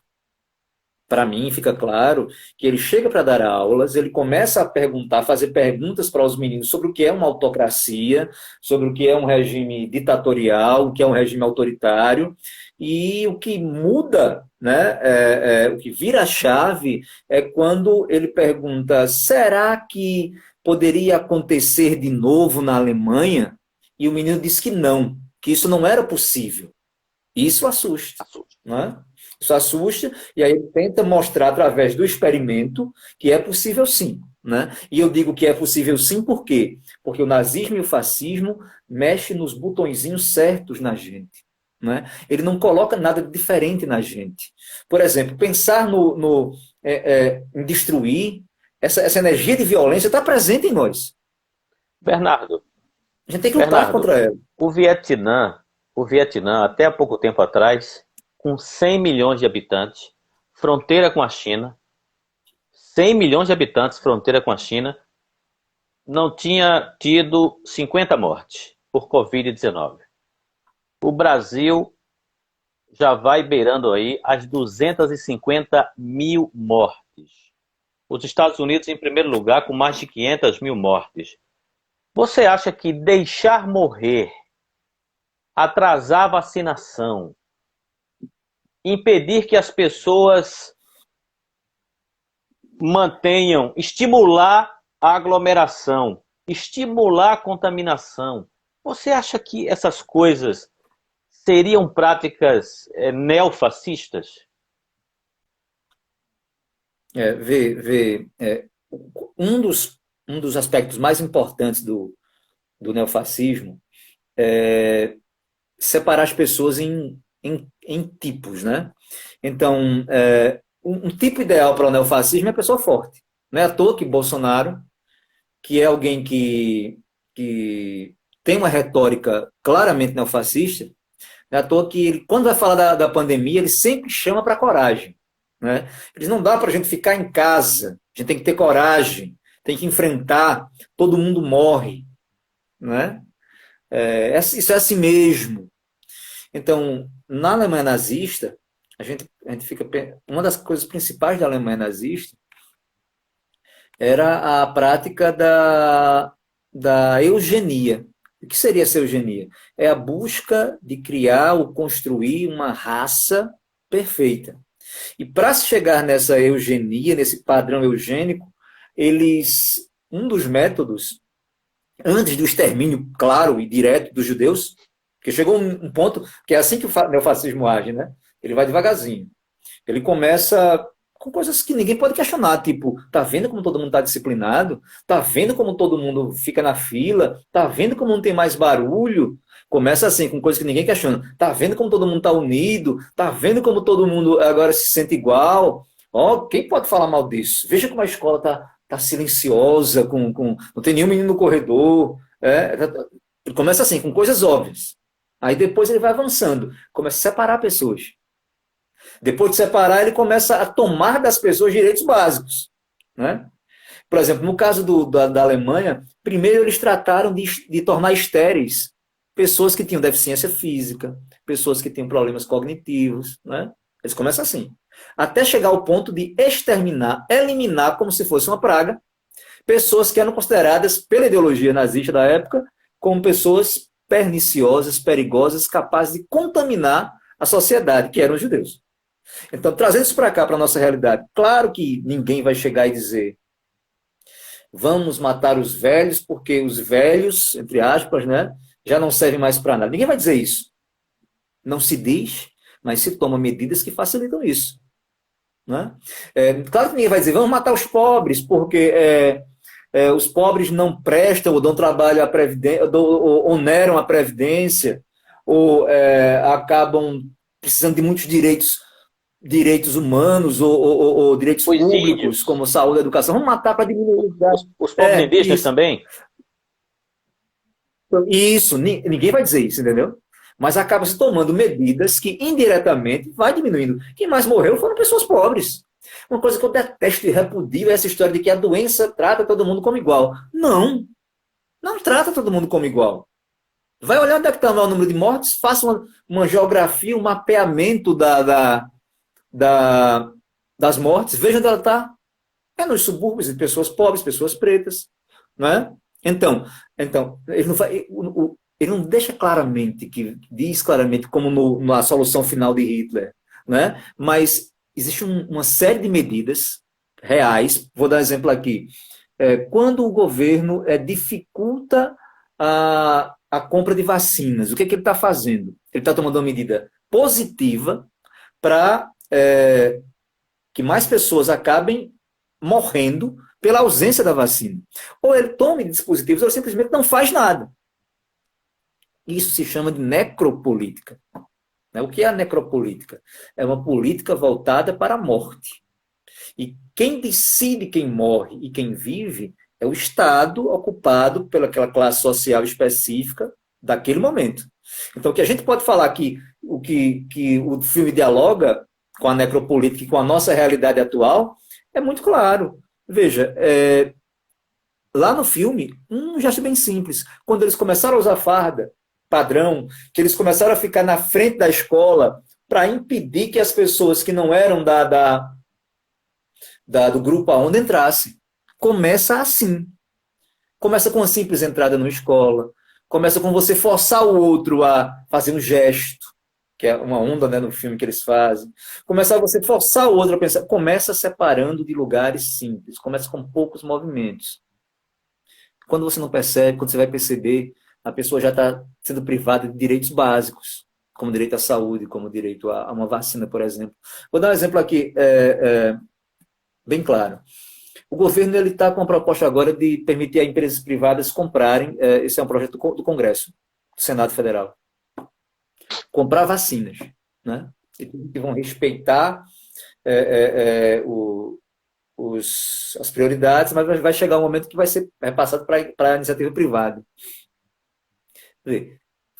para mim, fica claro que ele chega para dar aulas, ele começa a perguntar, fazer perguntas para os meninos sobre o que é uma autocracia, sobre o que é um regime ditatorial, o que é um regime autoritário, e o que muda, né, o que vira a chave é quando ele pergunta: será que poderia acontecer de novo na Alemanha? E o menino diz que não, que isso não era possível. Isso assusta, não é? Isso assusta, e aí ele tenta mostrar através do experimento que é possível sim. Né? E eu digo que é possível sim, por quê? Porque o nazismo e o fascismo mexem nos botõezinhos certos na gente. Né? Ele não coloca nada de diferente na gente. Por exemplo, pensar em destruir, essa energia de violência está presente em nós. Bernardo, A gente tem que lutar contra ela. O Vietnã, até há pouco tempo atrás, com 100 milhões de habitantes, fronteira com a China, 100 milhões de habitantes, fronteira com a China, não tinha tido 50 mortes por Covid-19. O Brasil já vai beirando aí as 250 mil mortes. Os Estados Unidos em primeiro lugar com mais de 500 mil mortes. Você acha que deixar morrer, atrasar a vacinação, impedir que as pessoas mantenham, estimular a aglomeração, estimular a contaminação, você acha que essas coisas seriam práticas neofascistas? Um dos aspectos mais importantes do neofascismo é separar as pessoas em tipos, né? Então, um tipo ideal para o neofascismo é a pessoa forte. Não é à toa que Bolsonaro, que é alguém que tem uma retórica claramente neofascista, não é à toa que ele, quando vai falar da pandemia, ele sempre chama para coragem. Né? Ele diz, não dá para a gente ficar em casa, a gente tem que ter coragem, tem que enfrentar, todo mundo morre. Né? Isso é assim mesmo. Então, na Alemanha nazista, a gente fica. Uma das coisas principais da Alemanha nazista era a prática da eugenia. O que seria essa eugenia? É a busca de criar ou construir uma raça perfeita. E para se chegar nessa eugenia, nesse padrão eugênico, um dos métodos, antes do extermínio claro e direto dos judeus, porque chegou um ponto que é assim que o neofascismo age, né? Ele vai devagarzinho. Ele começa com coisas que ninguém pode questionar, tipo, tá vendo como todo mundo está disciplinado? Tá vendo como todo mundo fica na fila? Tá vendo como não tem mais barulho? Começa assim, com coisas que ninguém questiona. Tá vendo como todo mundo está unido? Tá vendo como todo mundo agora se sente igual? Ó, quem pode falar mal disso? Veja como a escola tá silenciosa, não tem nenhum menino no corredor. Começa assim, com coisas óbvias. Aí depois ele vai avançando, começa a separar pessoas. Depois de separar, ele começa a tomar das pessoas direitos básicos. Né? Por exemplo, no caso da Alemanha, primeiro eles trataram de tornar estéreis pessoas que tinham deficiência física, pessoas que tinham problemas cognitivos. Né? Eles começam assim. Até chegar ao ponto de exterminar, eliminar, como se fosse uma praga, pessoas que eram consideradas, pela ideologia nazista da época, como pessoas perniciosas, perigosas, capazes de contaminar a sociedade, que eram os judeus. Então, trazendo isso para cá, para a nossa realidade, claro que ninguém vai chegar e dizer vamos matar os velhos, porque os velhos, entre aspas, né, já não servem mais para nada. Ninguém vai dizer isso. Não se diz, mas se toma medidas que facilitam isso. Né? Claro que ninguém vai dizer vamos matar os pobres, porque os pobres não prestam, ou dão trabalho à previdência, ou oneram a previdência, ou acabam precisando de muitos direitos humanos ou direitos Os públicos, índios, como saúde e educação. Vamos matar para diminuir os gastos. os povos indígenas isso. também? Isso, ninguém vai dizer isso, entendeu? Mas acaba se tomando medidas que indiretamente vai diminuindo. Quem mais morreu foram pessoas pobres. Uma coisa que eu detesto e repudio é essa história de que a doença trata todo mundo como igual. Não, não trata todo mundo como igual. Vai olhar onde é que está o maior número de mortes, faça uma geografia, um mapeamento das mortes, veja onde ela está. É nos subúrbios, de pessoas pobres, pessoas pretas. Não é? Então ele não deixa claramente, que diz claramente como na solução final de Hitler, né? Mas existe uma série de medidas reais. Vou dar um exemplo aqui. Quando o governo dificulta a compra de vacinas, o que ele está fazendo? Ele está tomando uma medida positiva para que mais pessoas acabem morrendo pela ausência da vacina. Ou ele toma dispositivos ou ele simplesmente não faz nada. Isso se chama de necropolítica. O que é a necropolítica? É uma política voltada para a morte. E quem decide quem morre e quem vive é o Estado ocupado pelaquela classe social específica daquele momento. Então, o que a gente pode falar aqui, que o filme dialoga com a necropolítica e com a nossa realidade atual, é muito claro. Veja, lá no filme, um gesto bem simples. Quando eles começaram a usar farda padrão, que eles começaram a ficar na frente da escola para impedir que as pessoas que não eram do grupo A-OND entrassem. Começa assim. Começa com uma simples entrada numa escola. Começa com você forçar o outro a fazer um gesto, que é uma onda, né, no filme que eles fazem. Começa você forçar o outro a pensar. Começa separando de lugares simples. Começa com poucos movimentos. Quando você não percebe, quando você vai perceber, a pessoa já está sendo privada de direitos básicos, como direito à saúde, como direito a uma vacina, por exemplo. Vou dar um exemplo aqui, bem claro. O governo está com a proposta agora de permitir a empresas privadas comprarem, esse é um projeto do Congresso, do Senado Federal, comprar vacinas, né? Que vão respeitar as prioridades, mas vai chegar um momento que vai ser repassado para a iniciativa privada.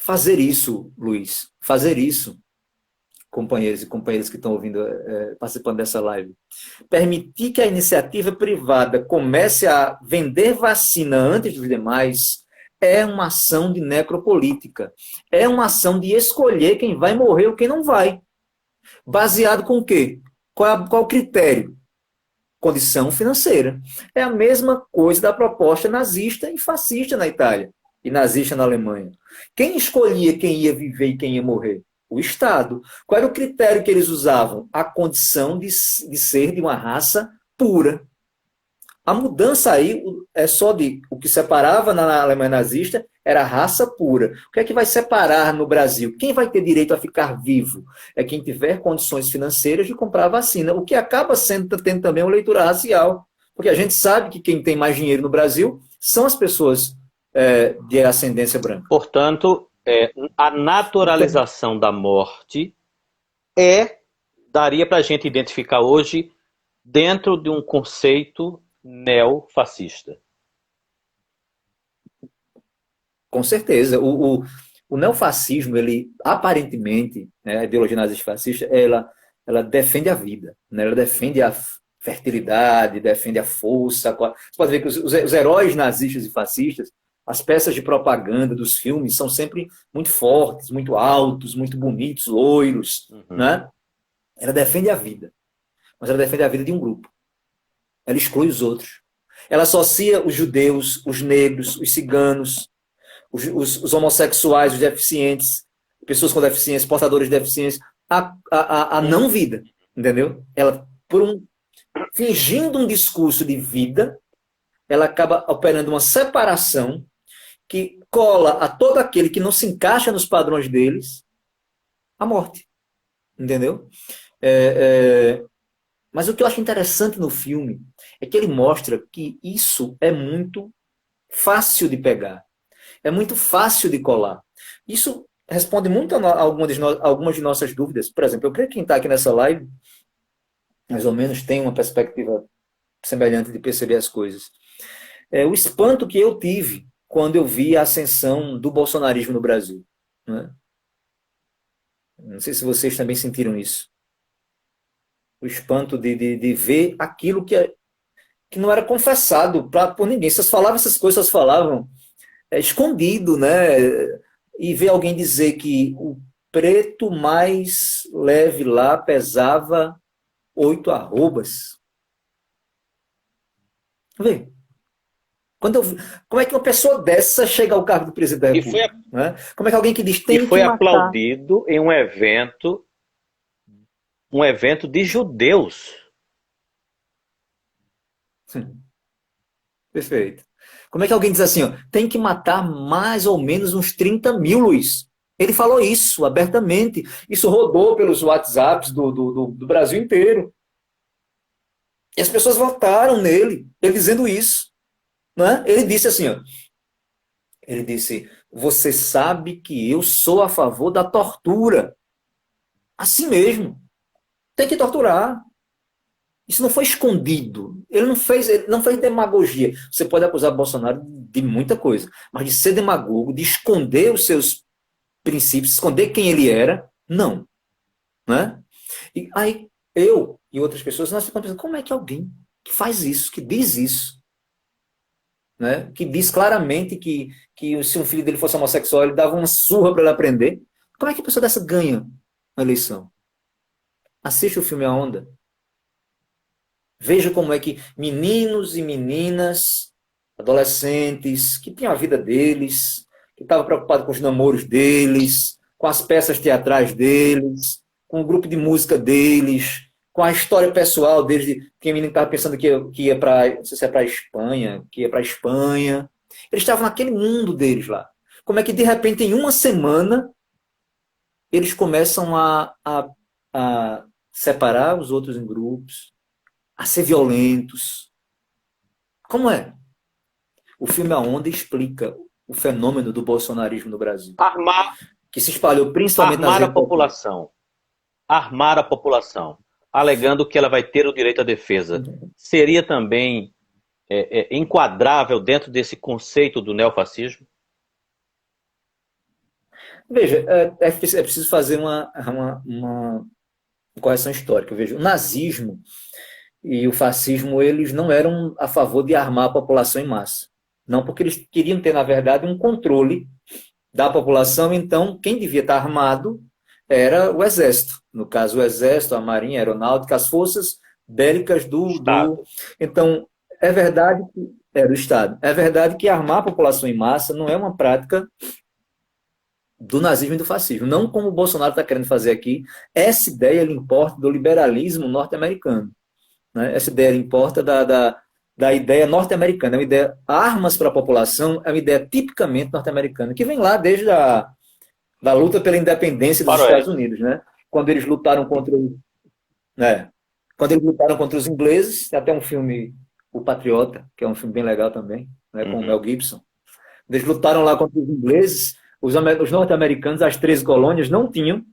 Fazer isso, Luiz, fazer isso, companheiros e companheiras que estão ouvindo, participando dessa live, permitir que a iniciativa privada comece a vender vacina antes dos demais é uma ação de necropolítica. É uma ação de escolher quem vai morrer ou quem não vai. Baseado com o quê? Qual o critério? Condição financeira. É a mesma coisa da proposta nazista e fascista na Itália e nazista na Alemanha. Quem escolhia quem ia viver e quem ia morrer? O Estado. Qual era o critério que eles usavam? A condição de ser de uma raça pura. A mudança aí é só de o que separava na Alemanha nazista era a raça pura. O que é que vai separar no Brasil? Quem vai ter direito a ficar vivo? É quem tiver condições financeiras de comprar a vacina, o que acaba tendo também uma leitura racial. Porque a gente sabe que quem tem mais dinheiro no Brasil são as pessoas de ascendência branca. Portanto, a naturalização da morte daria para a gente identificar hoje dentro de um conceito neofascista. Com certeza. O neofascismo, ele aparentemente, a ideologia nazista-fascista, ela defende a vida, né? Ela defende a fertilidade, defende a força. Você pode ver que os heróis nazistas e fascistas, as peças de propaganda dos filmes são sempre muito fortes, muito altos, muito bonitos, loiros, né? Ela defende a vida, mas ela defende a vida de um grupo. Ela exclui os outros. Ela associa os judeus, os negros, os ciganos, os homossexuais, os deficientes, pessoas com deficiência, portadores de deficiência, a não vida, entendeu? Ela, fingindo um discurso de vida, ela acaba operando uma separação que cola a todo aquele que não se encaixa nos padrões deles a morte, entendeu? Mas o que eu acho interessante no filme é que ele mostra que isso é muito fácil de pegar. É muito fácil de colar. Isso responde muito a algumas de nossas dúvidas. Por exemplo, eu creio que quem está aqui nessa live, mais ou menos, tem uma perspectiva semelhante de perceber as coisas. O espanto que eu tive quando eu vi a ascensão do bolsonarismo no Brasil. Né? Não sei se vocês também sentiram isso. O espanto de ver aquilo que não era confessado por ninguém. Vocês falavam essas coisas, vocês falavam escondido, né? E ver alguém dizer que o preto mais leve lá pesava 8 arrobas. Vê. Como é que uma pessoa dessa chega ao cargo do presidente da República? Né? Como é que alguém que diz tem que matar... E foi aplaudido em um evento de judeus. Sim. Perfeito. Como é que alguém diz assim, ó, tem que matar mais ou menos uns 30 mil, Luiz? Ele falou isso abertamente. Isso rodou pelos WhatsApps do Brasil inteiro. E as pessoas votaram nele, ele dizendo isso. Né? Ele disse assim, ó, ele disse, você sabe que eu sou a favor da tortura. Assim mesmo. Tem que torturar. Isso não foi escondido. Ele não fez demagogia. Você pode acusar Bolsonaro de muita coisa, mas de ser demagogo, de esconder os seus princípios, esconder quem ele era, não. Né? E aí, eu e outras pessoas, nós ficamos pensando, como é que alguém que faz isso, que diz isso, né? Que diz claramente que se um filho dele fosse homossexual, ele dava uma surra para ele aprender. Como é que a pessoa dessa ganha a eleição? Assiste o filme A Onda. Veja como é que meninos e meninas, adolescentes, que tinham a vida deles, que estavam preocupados com os namoros deles, com as peças teatrais deles, com o grupo de música deles, com a história pessoal deles, que o menino estava pensando que ia para, não sei se é para a Espanha, que ia para a Espanha. Eles estavam naquele mundo deles lá. Como é que, de repente, em uma semana, eles começam a separar os outros em grupos, a ser violentos. Como é? O filme A Onda explica o fenômeno do bolsonarismo no Brasil, Armar, que se espalhou principalmente nas armar a redes sociais. população. Armar a população, alegando que ela vai ter o direito à defesa. Seria também enquadrável dentro desse conceito do neofascismo? Veja, é preciso fazer uma correção histórica. Veja, o nazismo e o fascismo, eles não eram a favor de armar a população em massa. Não, porque eles queriam ter, na verdade, um controle da população, então quem devia estar armado era o exército. No caso, o exército, a marinha, a aeronáutica, as forças bélicas Estado. Então, é verdade que é do Estado. É verdade que armar a população em massa não é uma prática do nazismo e do fascismo. Não como o Bolsonaro está querendo fazer aqui. Essa ideia ele importa do liberalismo norte-americano. Né? Essa ideia ele importa da ideia norte-americana. É uma ideia, armas para a população é uma ideia tipicamente norte-americana, que vem lá desde da luta pela independência dos Estados Faroeste. Unidos. Né? Quando eles lutaram contra, né? Quando eles lutaram contra os ingleses, tem até um filme, O Patriota, que é um filme bem legal também, né? Com o Uhum. Mel Gibson. Eles lutaram lá contra os ingleses, os norte-americanos, as 13 colônias, não tinham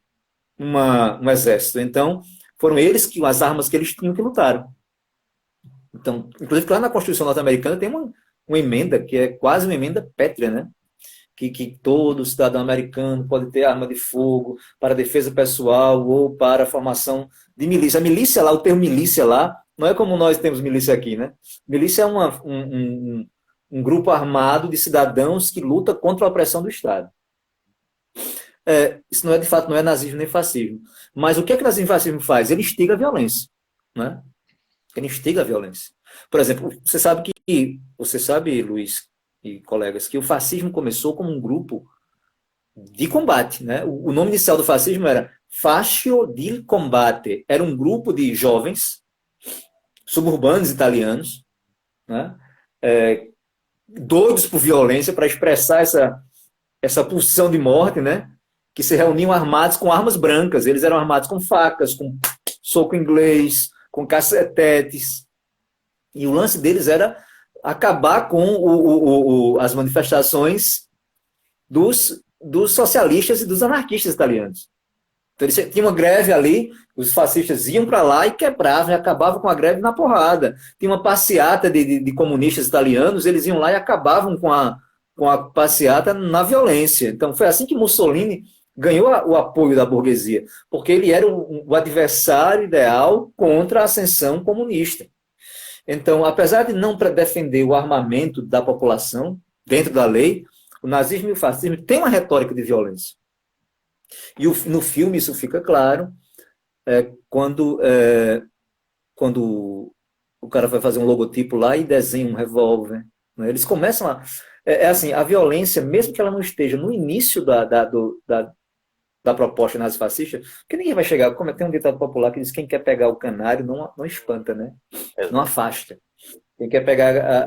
um exército. Então, foram eles que, as armas que eles tinham que lutaram. Então, inclusive, lá na Constituição norte-americana tem uma emenda que é quase uma emenda pétrea, né? Que todo cidadão americano pode ter arma de fogo para defesa pessoal ou para a formação de milícia. A milícia lá, o termo milícia lá, não é como nós temos milícia aqui, né? Milícia é um grupo armado de cidadãos que luta contra a opressão do Estado. Isso não é, de fato, não é nazismo nem fascismo. Mas o que é que o nazismo e fascismo faz? Ele instiga a violência, né? Ele instiga a violência. Por exemplo, você sabe, Luiz e colegas, que o fascismo começou como um grupo de combate, né? O nome inicial do fascismo era Fascio di Combate. Era um grupo de jovens suburbanos italianos, né? Doidos por violência para expressar essa pulsão de morte, né? Que se reuniam armados com armas brancas. Eles eram armados com facas, com soco inglês, com cacetetes. E o lance deles era acabar com as manifestações dos socialistas e dos anarquistas italianos. Então, eles tinham uma greve ali, os fascistas iam para lá e quebravam, e acabavam com a greve na porrada. Tinha uma passeata de comunistas italianos, eles iam lá e acabavam com a passeata na violência. Então, foi assim que Mussolini ganhou o apoio da burguesia, porque ele era o adversário ideal contra a ascensão comunista. Então, apesar de não defender o armamento da população dentro da lei, o nazismo e o fascismo têm uma retórica de violência. E no filme isso fica claro quando o cara vai fazer um logotipo lá e desenha um revólver. Né? Eles começam a... assim, a violência, mesmo que ela não esteja no início da proposta nazifascista, porque ninguém vai chegar, como tem um ditado popular que diz que quem quer pegar o canário não espanta, né? Não afasta. Quem quer pegar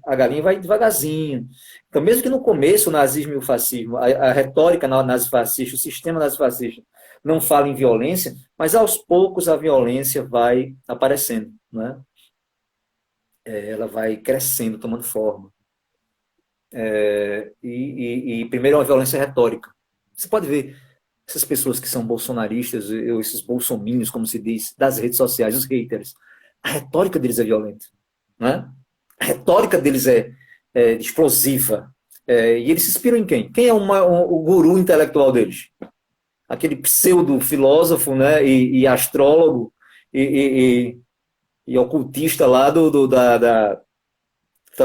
a galinha vai devagarzinho. Então, mesmo que no começo o nazismo e o fascismo, a retórica nazifascista, o sistema nazifascista não fala em violência, mas aos poucos a violência vai aparecendo, né? Ela vai crescendo, tomando forma. E primeiro é uma violência retórica. Você pode ver essas pessoas que são bolsonaristas, ou esses bolsominions, como se diz, das redes sociais, os haters. A retórica deles é violenta. Né? A retórica deles é explosiva. E eles se inspiram em quem? Quem é o guru intelectual deles? Aquele pseudo-filósofo, né? e astrólogo e ocultista lá dos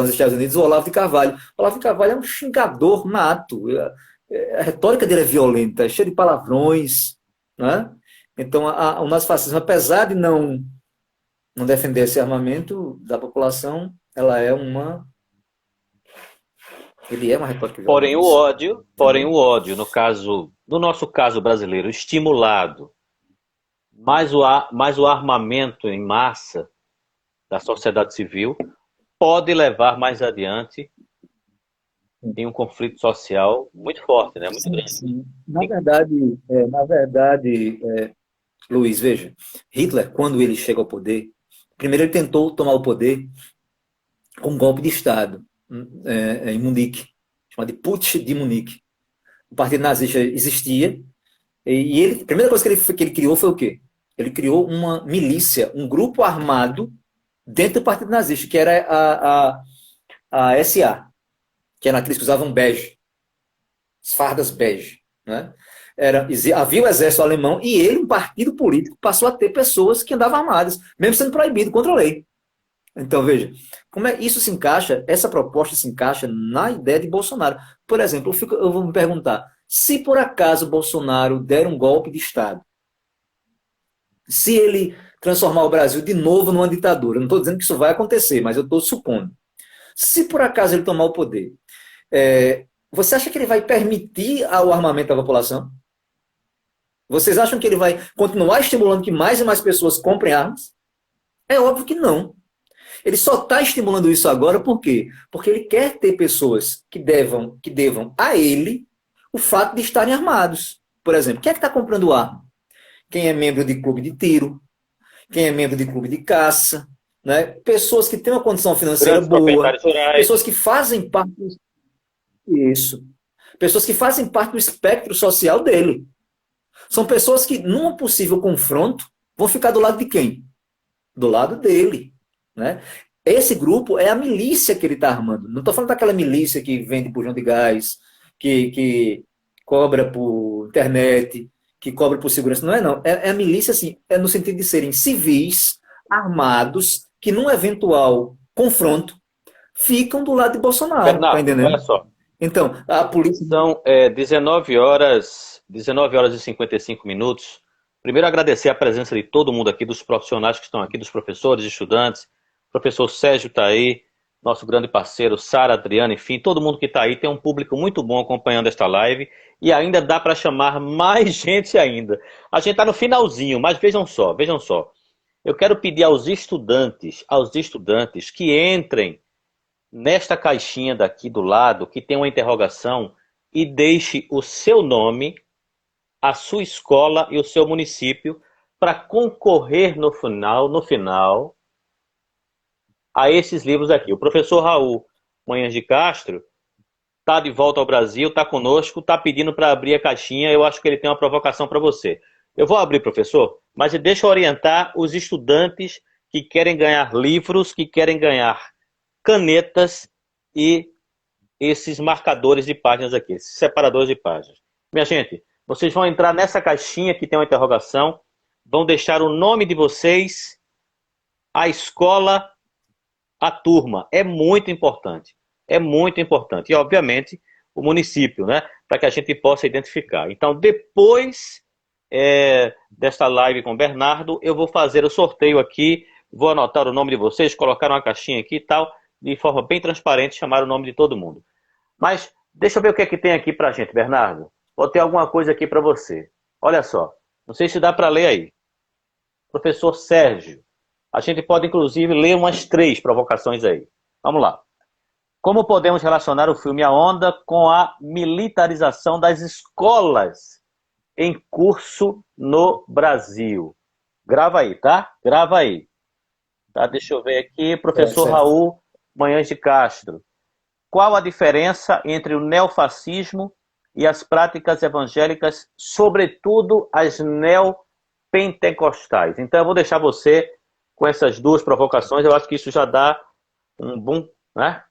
Estados Unidos, o Olavo de Carvalho. O Olavo de Carvalho é um xingador nato. A retórica dele é violenta, é cheia de palavrões. Né? Então, o nazifascismo, apesar de não defender esse armamento da população, ele é uma retórica Porém violenta. Sim. porém o ódio, no nosso caso brasileiro, estimulado, mais o armamento em massa da sociedade civil, pode levar mais adiante tem um conflito social muito forte, né? Muito Sim, grande. sim. Na verdade, Luiz, veja, Hitler, quando ele chega ao poder, primeiro ele tentou tomar o poder com um golpe de Estado em Munique, chamado de Putsch de Munique. O partido nazista existia, e ele, a primeira coisa que ele criou foi o quê? Ele criou uma milícia, um grupo armado dentro do partido nazista, que era a SA, que era aqueles que usavam bege, as fardas bege, né? Havia o exército alemão e ele, um partido político, passou a ter pessoas que andavam armadas, mesmo sendo proibido contra a lei. Então, veja, como é isso se encaixa, essa proposta se encaixa na ideia de Bolsonaro. Por exemplo, eu vou me perguntar, se por acaso Bolsonaro der um golpe de Estado, se ele transformar o Brasil de novo numa ditadura, eu não estou dizendo que isso vai acontecer, mas eu estou supondo. Se por acaso ele tomar o poder, você acha que ele vai permitir o armamento da população? Vocês acham que ele vai continuar estimulando que mais e mais pessoas comprem armas? É óbvio que não. Ele só está estimulando isso agora por quê? Porque ele quer ter pessoas que devam a ele o fato de estarem armados. Por exemplo, quem é que está comprando arma? Quem é membro de clube de tiro, quem é membro de clube de caça, né? Pessoas que têm uma condição financeira Grandes boa, proprietários rurais. pessoas que fazem parte isso, pessoas que fazem parte do espectro social dele. São pessoas que, num possível confronto, vão ficar do lado de quem? Do lado dele, né? Esse grupo é a milícia que ele está armando. Não estou falando daquela milícia que vende bujão de gás, que cobra por internet, que cobra por segurança. Não é, não. É a milícia, assim, é no sentido de serem civis, armados, que num eventual confronto, ficam do lado de Bolsonaro. Tá Bernardo, olha entendendo? só. Então, a polícia... São 19 horas e 55 minutos. Primeiro, agradecer a presença de todo mundo aqui, dos profissionais que estão aqui, dos professores, estudantes. O professor Sérgio está aí, nosso grande parceiro, Sara, Adriana, enfim, todo mundo que está aí. Tem um público muito bom acompanhando esta live e ainda dá para chamar mais gente ainda. A gente está no finalzinho, mas vejam só, vejam só. Eu quero pedir aos estudantes que entrem nesta caixinha daqui do lado, que tem uma interrogação, e deixe o seu nome, a sua escola e o seu município para concorrer no final a esses livros aqui. O professor Raul Manhães de Castro está de volta ao Brasil, está conosco, está pedindo para abrir a caixinha. Eu acho que ele tem uma provocação para você. Eu vou abrir, professor, mas deixa eu orientar os estudantes que querem ganhar livros, que querem ganhar canetas e esses marcadores de páginas aqui, esses separadores de páginas. Minha gente, vocês vão entrar nessa caixinha que tem uma interrogação, vão deixar o nome de vocês, a escola, a turma. É muito importante. É muito importante. E, obviamente, o município, né? Para que a gente possa identificar. Então, depois desta live com o Bernardo, eu vou fazer o sorteio aqui, vou anotar o nome de vocês, colocar uma caixinha aqui e tal, de forma bem transparente, chamar o nome de todo mundo. Mas deixa eu ver o que é que tem aqui pra gente, Bernardo. Vou ter alguma coisa aqui para você. Olha só, não sei se dá para ler aí. Professor Sérgio, a gente pode inclusive ler umas 3 provocações aí. Vamos lá. Como podemos relacionar o filme A Onda com a militarização das escolas em curso no Brasil? Grava aí, tá? Grava aí. Tá, deixa eu ver aqui. Professor Raul Manhães de Castro. Qual a diferença entre o neofascismo e as práticas evangélicas, sobretudo as neopentecostais? Então eu vou deixar você com essas 2 provocações. Eu acho que isso já dá um boom, né?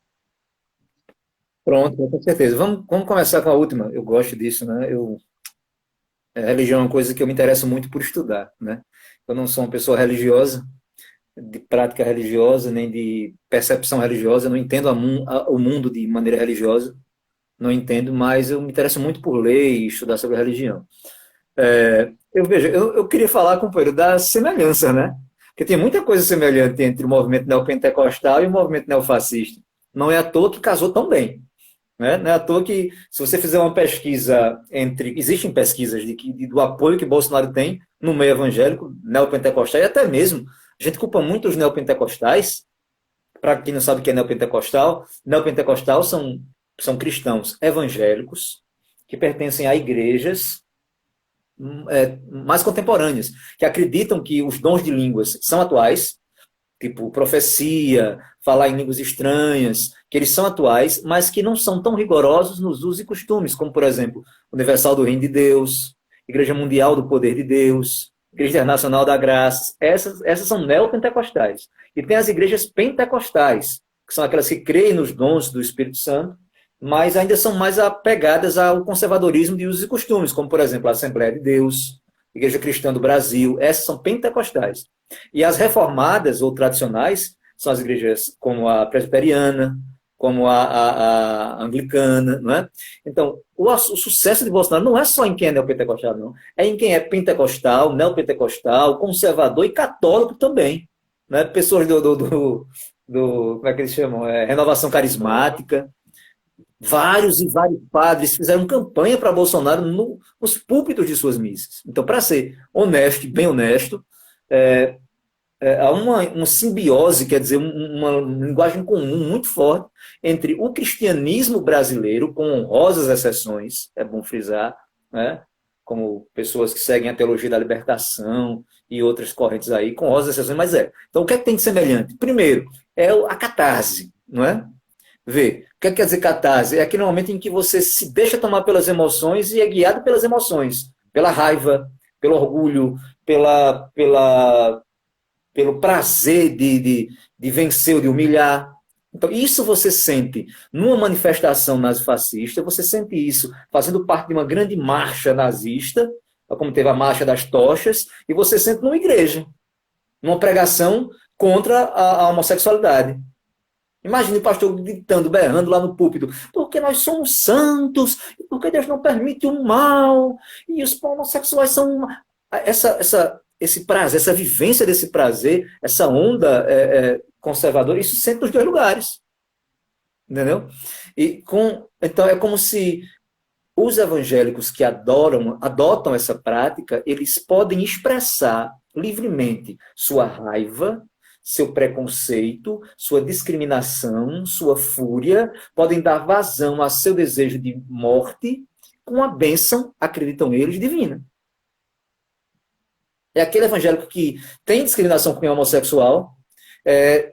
Pronto, com certeza. Vamos começar com a última. Eu gosto disso, né? A religião é uma coisa que eu me interesso muito por estudar, né? Eu não sou uma pessoa religiosa, de prática religiosa, nem de percepção religiosa, eu não entendo o mundo de maneira religiosa, não entendo, mas eu me interesso muito por ler e estudar sobre a religião. Eu queria falar, companheiro, da semelhança, né? Porque tem muita coisa semelhante entre o movimento neopentecostal e o movimento neofascista. Não é à toa que casou tão bem. Né? Não é à toa que, se você fizer uma pesquisa existem pesquisas do apoio que Bolsonaro tem no meio evangélico, neopentecostal, e até mesmo, a gente culpa muito os neopentecostais. Para quem não sabe o que é neopentecostal são são cristãos evangélicos que pertencem a igrejas mais contemporâneas, que acreditam que os dons de línguas são atuais, tipo profecia, falar em línguas estranhas, que eles são atuais, mas que não são tão rigorosos nos usos e costumes, como, por exemplo, Universal do Reino de Deus, Igreja Mundial do Poder de Deus, Igreja Internacional da Graça. Essas são neopentecostais. E tem as igrejas pentecostais, que são aquelas que creem nos dons do Espírito Santo, mas ainda são mais apegadas ao conservadorismo de usos e costumes, como, por exemplo, a Assembleia de Deus, Igreja Cristã do Brasil. Essas são pentecostais. E as reformadas ou tradicionais são as igrejas como a presbiteriana, como a anglicana, não é? Então, o sucesso de Bolsonaro não é só em quem é neopentecostal, não. É em quem é pentecostal, neopentecostal, conservador e católico também. Né? Pessoas como é que eles chamam? Renovação carismática. Vários e vários padres fizeram campanha para Bolsonaro nos púlpitos de suas missas. Então, para ser honesto, bem honesto, há uma simbiose, quer dizer, uma linguagem comum muito forte entre o cristianismo brasileiro, com honrosas exceções, é bom frisar, né? Como pessoas que seguem a teologia da libertação e outras correntes aí, com honrosas exceções, mas é. Então, o que é que tem de semelhante? Primeiro, é a catarse, não é? Vê, o que quer dizer catarse? É aquele momento em que você se deixa tomar pelas emoções e é guiado pelas emoções, pela raiva, pelo orgulho, pelo prazer de vencer ou de humilhar. Então, isso você sente numa manifestação nazifascista, você sente isso fazendo parte de uma grande marcha nazista, como teve a Marcha das Tochas, e você sente numa igreja, numa pregação contra a homossexualidade. Imagine o pastor gritando, berrando lá no púlpito, porque nós somos santos, porque Deus não permite o mal, e os homossexuais são... Esse prazer, essa vivência desse prazer, essa onda conservadora, isso sempre nos dois lugares. Entendeu? Então é como se os evangélicos que adotam essa prática, eles podem expressar livremente sua raiva, seu preconceito, sua discriminação, sua fúria, podem dar vazão a seu desejo de morte com a bênção, acreditam eles, divina. É aquele evangélico que tem discriminação com o homossexual,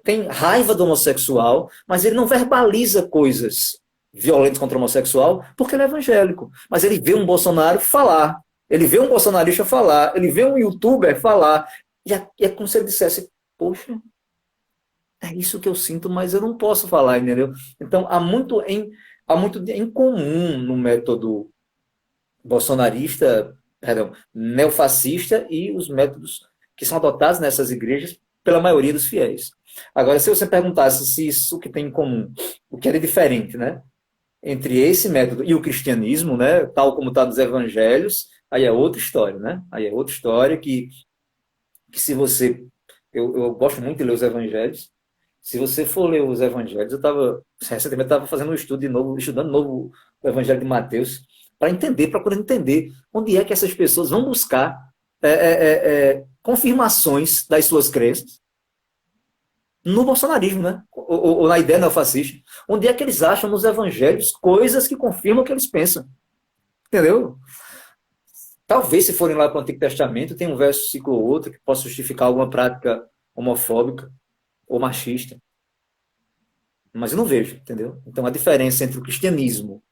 tem raiva do homossexual, mas ele não verbaliza coisas violentas contra o homossexual porque ele é evangélico. Mas ele vê um Bolsonaro falar, ele vê um bolsonarista falar, ele vê um youtuber falar, e é como se ele dissesse, poxa, é isso que eu sinto, mas eu não posso falar, entendeu? Então, há muito em comum no método bolsonarista, perdão, neofascista e os métodos que são adotados nessas igrejas pela maioria dos fiéis. Agora, se você perguntasse se isso que tem em comum, o que é diferente, né, entre esse método e o cristianismo, né, tal como está nos evangelhos, aí é outra história, né? Aí é outra história que se você... Eu gosto muito de ler os evangelhos. Se você for ler os evangelhos, recentemente estava fazendo um estudo de novo, estudando de novo o evangelho de Mateus, para procurar entender onde é que essas pessoas vão buscar confirmações das suas crenças no bolsonarismo, né? Ou na ideia neofascista. Onde é que eles acham nos evangelhos coisas que confirmam o que eles pensam. Entendeu? Talvez, se forem lá para o Antigo Testamento, tem um versículo ou outro que possa justificar alguma prática homofóbica ou machista. Mas eu não vejo, entendeu? Então, a diferença entre o cristianismo,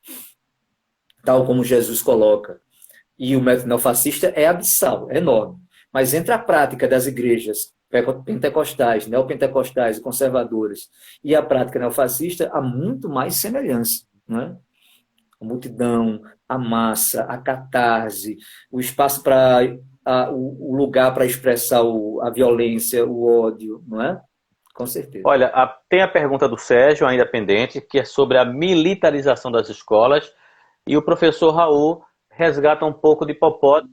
tal como Jesus coloca, e o método neofascista é abissal, é enorme. Mas entre a prática das igrejas pentecostais, neopentecostais e conservadoras e a prática neofascista, há muito mais semelhança. Né? A multidão, a massa, a catarse, o espaço o lugar para expressar a violência, o ódio, não é? Com certeza. Olha, tem a pergunta do Sérgio, ainda pendente, que é sobre a militarização das escolas, e o professor Raul resgata um pouco de Pol Pot,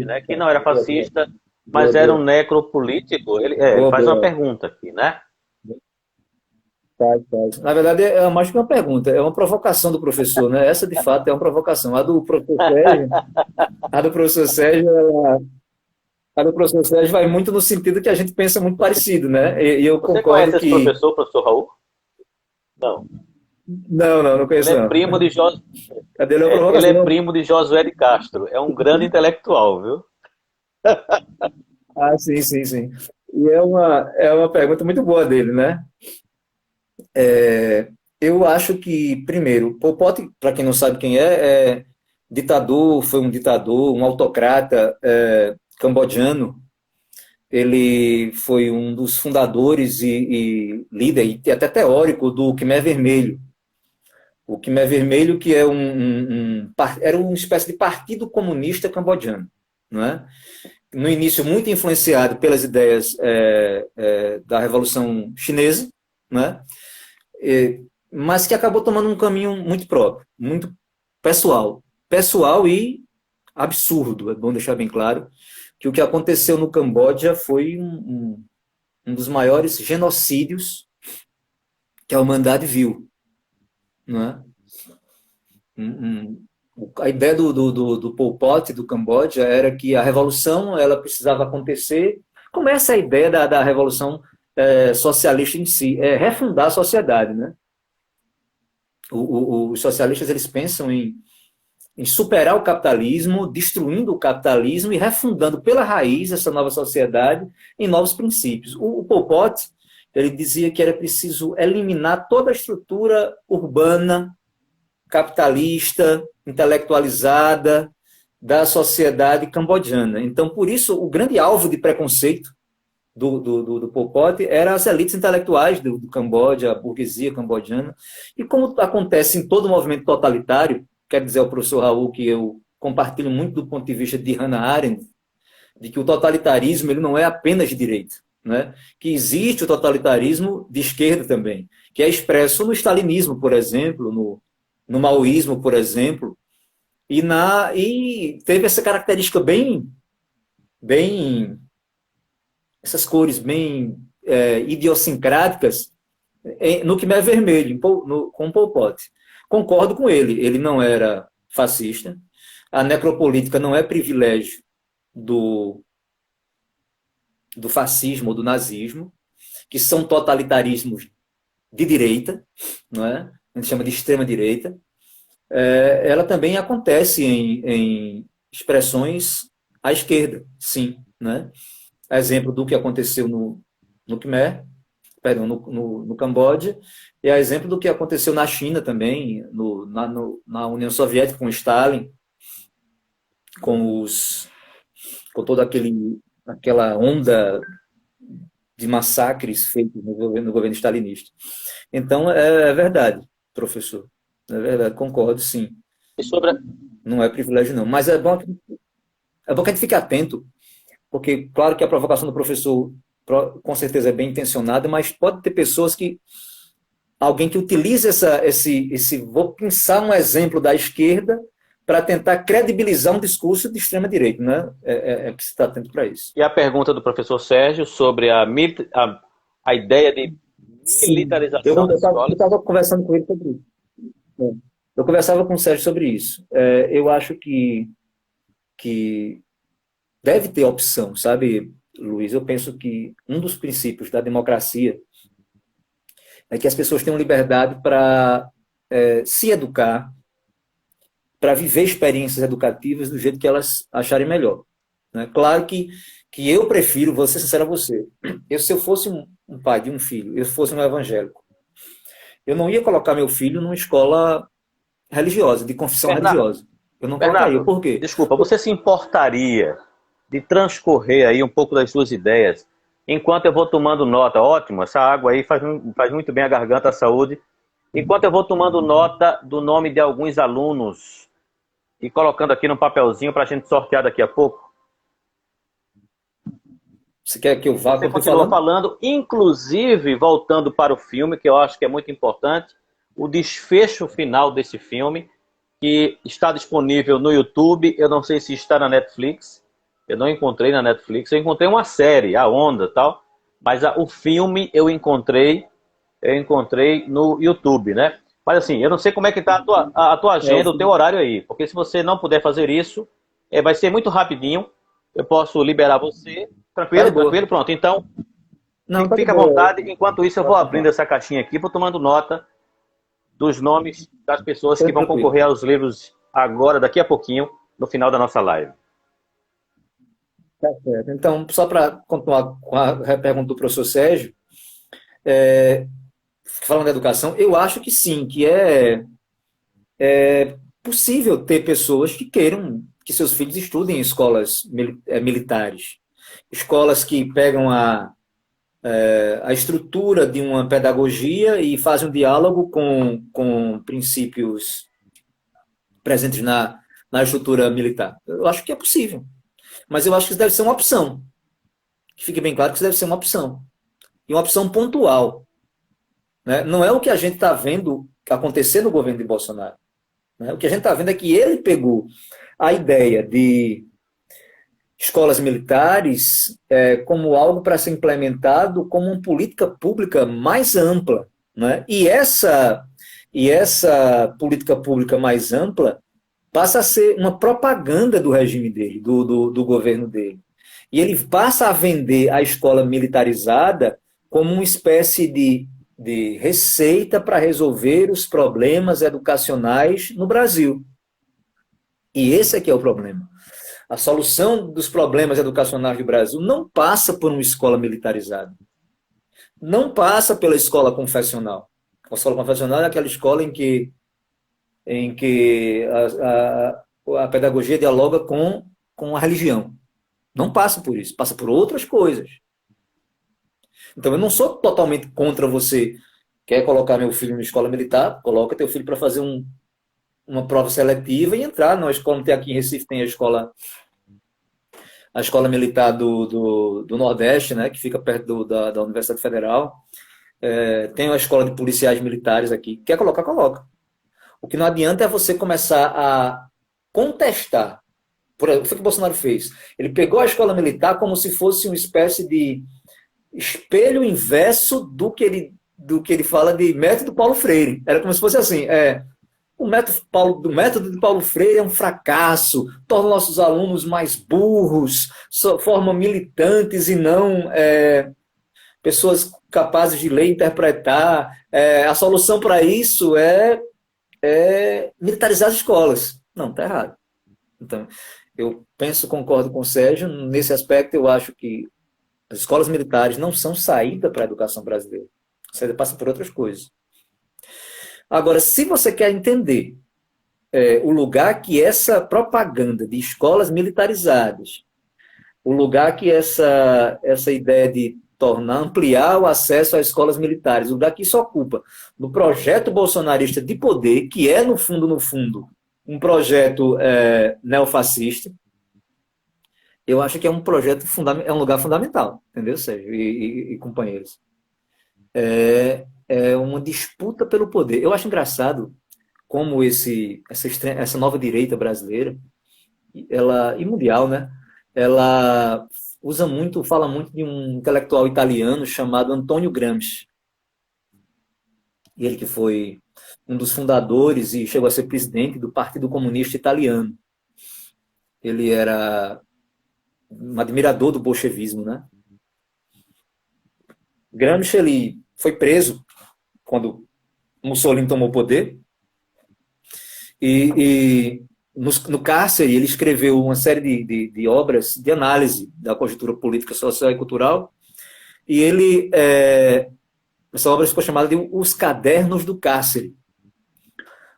né, que não era fascista, mas era um necropolítico. Ele faz uma pergunta aqui, né? Na verdade, é mais que uma pergunta, é uma provocação do professor, né? Essa, de fato, é uma provocação. A do professor Sérgio, vai muito no sentido que a gente pensa muito parecido, né? E eu Você concordo conhece esse professor Raul? Não. Não Ele conheço é não. primo de Jos... Cadê a ele é provocação? primo de Josué de Castro. É um grande intelectual, viu? Ah, sim, sim, sim. E é uma pergunta muito boa dele, né? Eu acho que, primeiro, Pol Pot, para quem não sabe quem é ditador, foi um ditador, um autocrata cambodjano. Ele foi um dos fundadores e líder, e até teórico, do Khmer Vermelho. O Khmer Vermelho, que é era uma espécie de partido comunista cambodjano, não é? No início muito influenciado pelas ideias da Revolução Chinesa, né? Mas que acabou tomando um caminho muito próprio, muito pessoal e absurdo. É bom deixar bem claro que o que aconteceu no Camboja foi um dos maiores genocídios que a humanidade viu, não é? A ideia do Pol Pot, do Camboja, era que a revolução ela precisava acontecer, como essa é a ideia da revolução socialista em si, é refundar a sociedade, né? Os socialistas eles pensam em superar o capitalismo, destruindo o capitalismo e refundando pela raiz essa nova sociedade em novos princípios. O Pol Pot ele dizia que era preciso eliminar toda a estrutura urbana, capitalista, intelectualizada da sociedade cambodjana. Então, por isso, o grande alvo de preconceito do Pol Pot era as elites intelectuais do Camboja, a burguesia cambodjana. E como acontece em todo movimento totalitário, quer dizer ao professor Raul que eu compartilho muito do ponto de vista de Hannah Arendt, de que o totalitarismo ele não é apenas de direita, né? Que existe o totalitarismo de esquerda também, que é expresso no stalinismo, por exemplo, no maoísmo, por exemplo, e teve essa característica bem essas cores bem idiosincráticas no Khmer Vermelho, com Pol Pot. Concordo com ele não era fascista, a necropolítica não é privilégio do, do fascismo ou do nazismo, que são totalitarismos de direita, não é? A gente chama de extrema-direita. Ela também acontece em expressões à esquerda, sim. Né? Exemplo do que aconteceu no Khmer, perdão, no Camboja, e a exemplo do que aconteceu na China também, na União Soviética com Stalin, com toda aquela onda de massacres feitos no governo stalinista. Então, é verdade, professor. É verdade, concordo, sim. E sobre a... Não é privilégio, não. Mas é bom que a gente fique atento, porque, claro que a provocação do professor, com certeza, é bem intencionada, mas pode ter pessoas que. Alguém que utilize vou pensar um exemplo da esquerda para tentar credibilizar um discurso de extrema-direita, né? Que se está atento para isso. E a pergunta do professor Sérgio sobre a ideia de Sim. militarização das Eu escolas. estava conversando com ele sobre isso. Eu conversava com o Sérgio sobre isso. Eu acho que deve ter opção, sabe, Luiz? Eu penso que um dos princípios da democracia é que as pessoas tenham liberdade para se educar, para viver experiências educativas do jeito que elas acharem melhor. Né? Claro que eu prefiro, vou ser sincero a você, se eu fosse um pai de um filho, eu fosse um evangélico, eu não ia colocar meu filho numa escola religiosa, de confissão religiosa. Eu não colocaria. Bernardo, Por quê? desculpa, você se importaria de transcorrer aí um pouco das suas ideias enquanto eu vou tomando nota? Ótimo, essa água aí faz muito bem a garganta, a saúde. Enquanto eu vou tomando nota do nome de alguns alunos e colocando aqui no papelzinho para a gente sortear daqui a pouco. Você quer que eu vá? Você continua falando, inclusive voltando para o filme, que eu acho que é muito importante, o desfecho final desse filme, que está disponível no YouTube, eu não sei se está na Netflix, eu não encontrei na Netflix, eu encontrei uma série, A Onda e tal, mas o filme eu encontrei no YouTube, né? Mas assim, eu não sei como é que está a tua agenda, o teu horário aí, porque se você não puder fazer isso, vai ser muito rapidinho, eu posso liberar você, tranquilo, pronto, então não, fica à vontade, enquanto isso eu vou abrindo essa caixinha aqui, vou tomando nota dos nomes das pessoas que vão Tranquilo. concorrer aos livros agora, daqui a pouquinho, no final da nossa live. Tá certo. Então, só para continuar com a pergunta do professor Sérgio, falando da educação, eu acho que sim, que é possível ter pessoas que queiram que seus filhos estudem em escolas militares. Escolas que pegam a estrutura de uma pedagogia e fazem um diálogo com princípios presentes na estrutura militar. Eu acho que é possível. Mas eu acho que isso deve ser uma opção. Que fique bem claro que isso deve ser uma opção. E uma opção pontual. Né? Não é o que a gente está vendo acontecer no governo de Bolsonaro. Né? O que a gente está vendo é que ele pegou a ideia de escolas militares como algo para ser implementado como uma política pública mais ampla. Né? E essa política pública mais ampla passa a ser uma propaganda do regime dele, do governo dele. E ele passa a vender a escola militarizada como uma espécie de receita para resolver os problemas educacionais no Brasil. E esse é que é o problema. A solução dos problemas educacionais do Brasil não passa por uma escola militarizada. Não passa pela escola confessional. A escola confessional é aquela escola em que a pedagogia dialoga com a religião. Não passa por isso, passa por outras coisas. Então, eu não sou totalmente contra você. Quer colocar meu filho na escola militar? Coloca teu filho para fazer uma prova seletiva e entrar na escola. Tem aqui em Recife, tem a escola militar do Nordeste, né, que fica perto da Universidade Federal. Tem a escola de policiais militares aqui. Quer colocar? Coloca. O que não adianta é você começar a contestar. Por exemplo, o que o Bolsonaro fez? Ele pegou a escola militar como se fosse uma espécie de espelho inverso do que ele fala de método Paulo Freire. Era como se fosse assim, o método de Paulo Freire é um fracasso, torna nossos alunos mais burros, forma militantes e não pessoas capazes de ler e interpretar. A solução para isso é militarizar as escolas. Não, está errado. Então, eu concordo com o Sérgio, nesse aspecto eu acho que as escolas militares não são saída para a educação brasileira. A saída passa por outras coisas. Agora, se você quer entender o lugar que essa propaganda de escolas militarizadas, o lugar que essa ideia de ampliar o acesso às escolas militares, o lugar que isso ocupa no projeto bolsonarista de poder, que é, no fundo, um projeto neofascista, eu acho que é um projeto é um lugar fundamental, entendeu, Sérgio e companheiros? É uma disputa pelo poder. Eu acho engraçado como essa nova direita brasileira, e mundial, né? Ela fala muito de um intelectual italiano chamado Antonio Gramsci. Ele que foi um dos fundadores e chegou a ser presidente do Partido Comunista Italiano. Ele era um admirador do bolchevismo, né? Gramsci, ele foi preso quando Mussolini tomou o poder e no cárcere ele escreveu uma série de obras de análise da conjuntura política, social e cultural, e essa obra ficou chamada de Os Cadernos do Cárcere.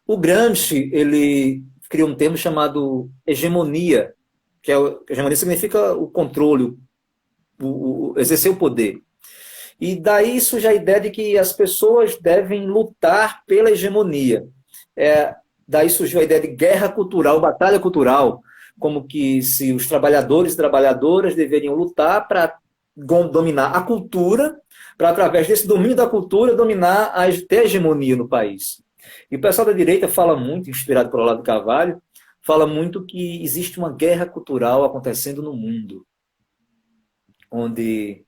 O Gramsci, ele criou um termo chamado hegemonia, que hegemonia significa o controle, exercer o poder. E daí surge a ideia de que as pessoas devem lutar pela hegemonia. Daí surgiu a ideia de guerra cultural, batalha cultural, como que se os trabalhadores e trabalhadoras deveriam lutar para dominar a cultura, para, através desse domínio da cultura, ter hegemonia no país. E o pessoal da direita fala muito, inspirado pelo Olavo de Carvalho, fala muito que existe uma guerra cultural acontecendo no mundo, onde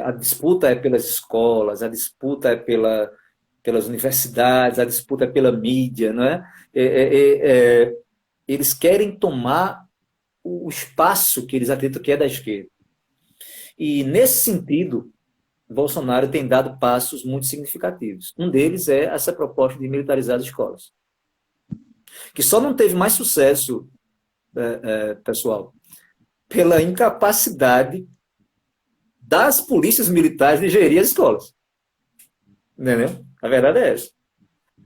a disputa é pelas escolas, a disputa é pelas universidades, a disputa é pela mídia, não é? Eles querem tomar o espaço que eles acreditam que é da esquerda. E, nesse sentido, Bolsonaro tem dado passos muito significativos. Um deles é essa proposta de militarizar as escolas, que só não teve mais sucesso, pessoal, pela incapacidade das polícias militares de gerir as escolas. Entendeu? A verdade é essa.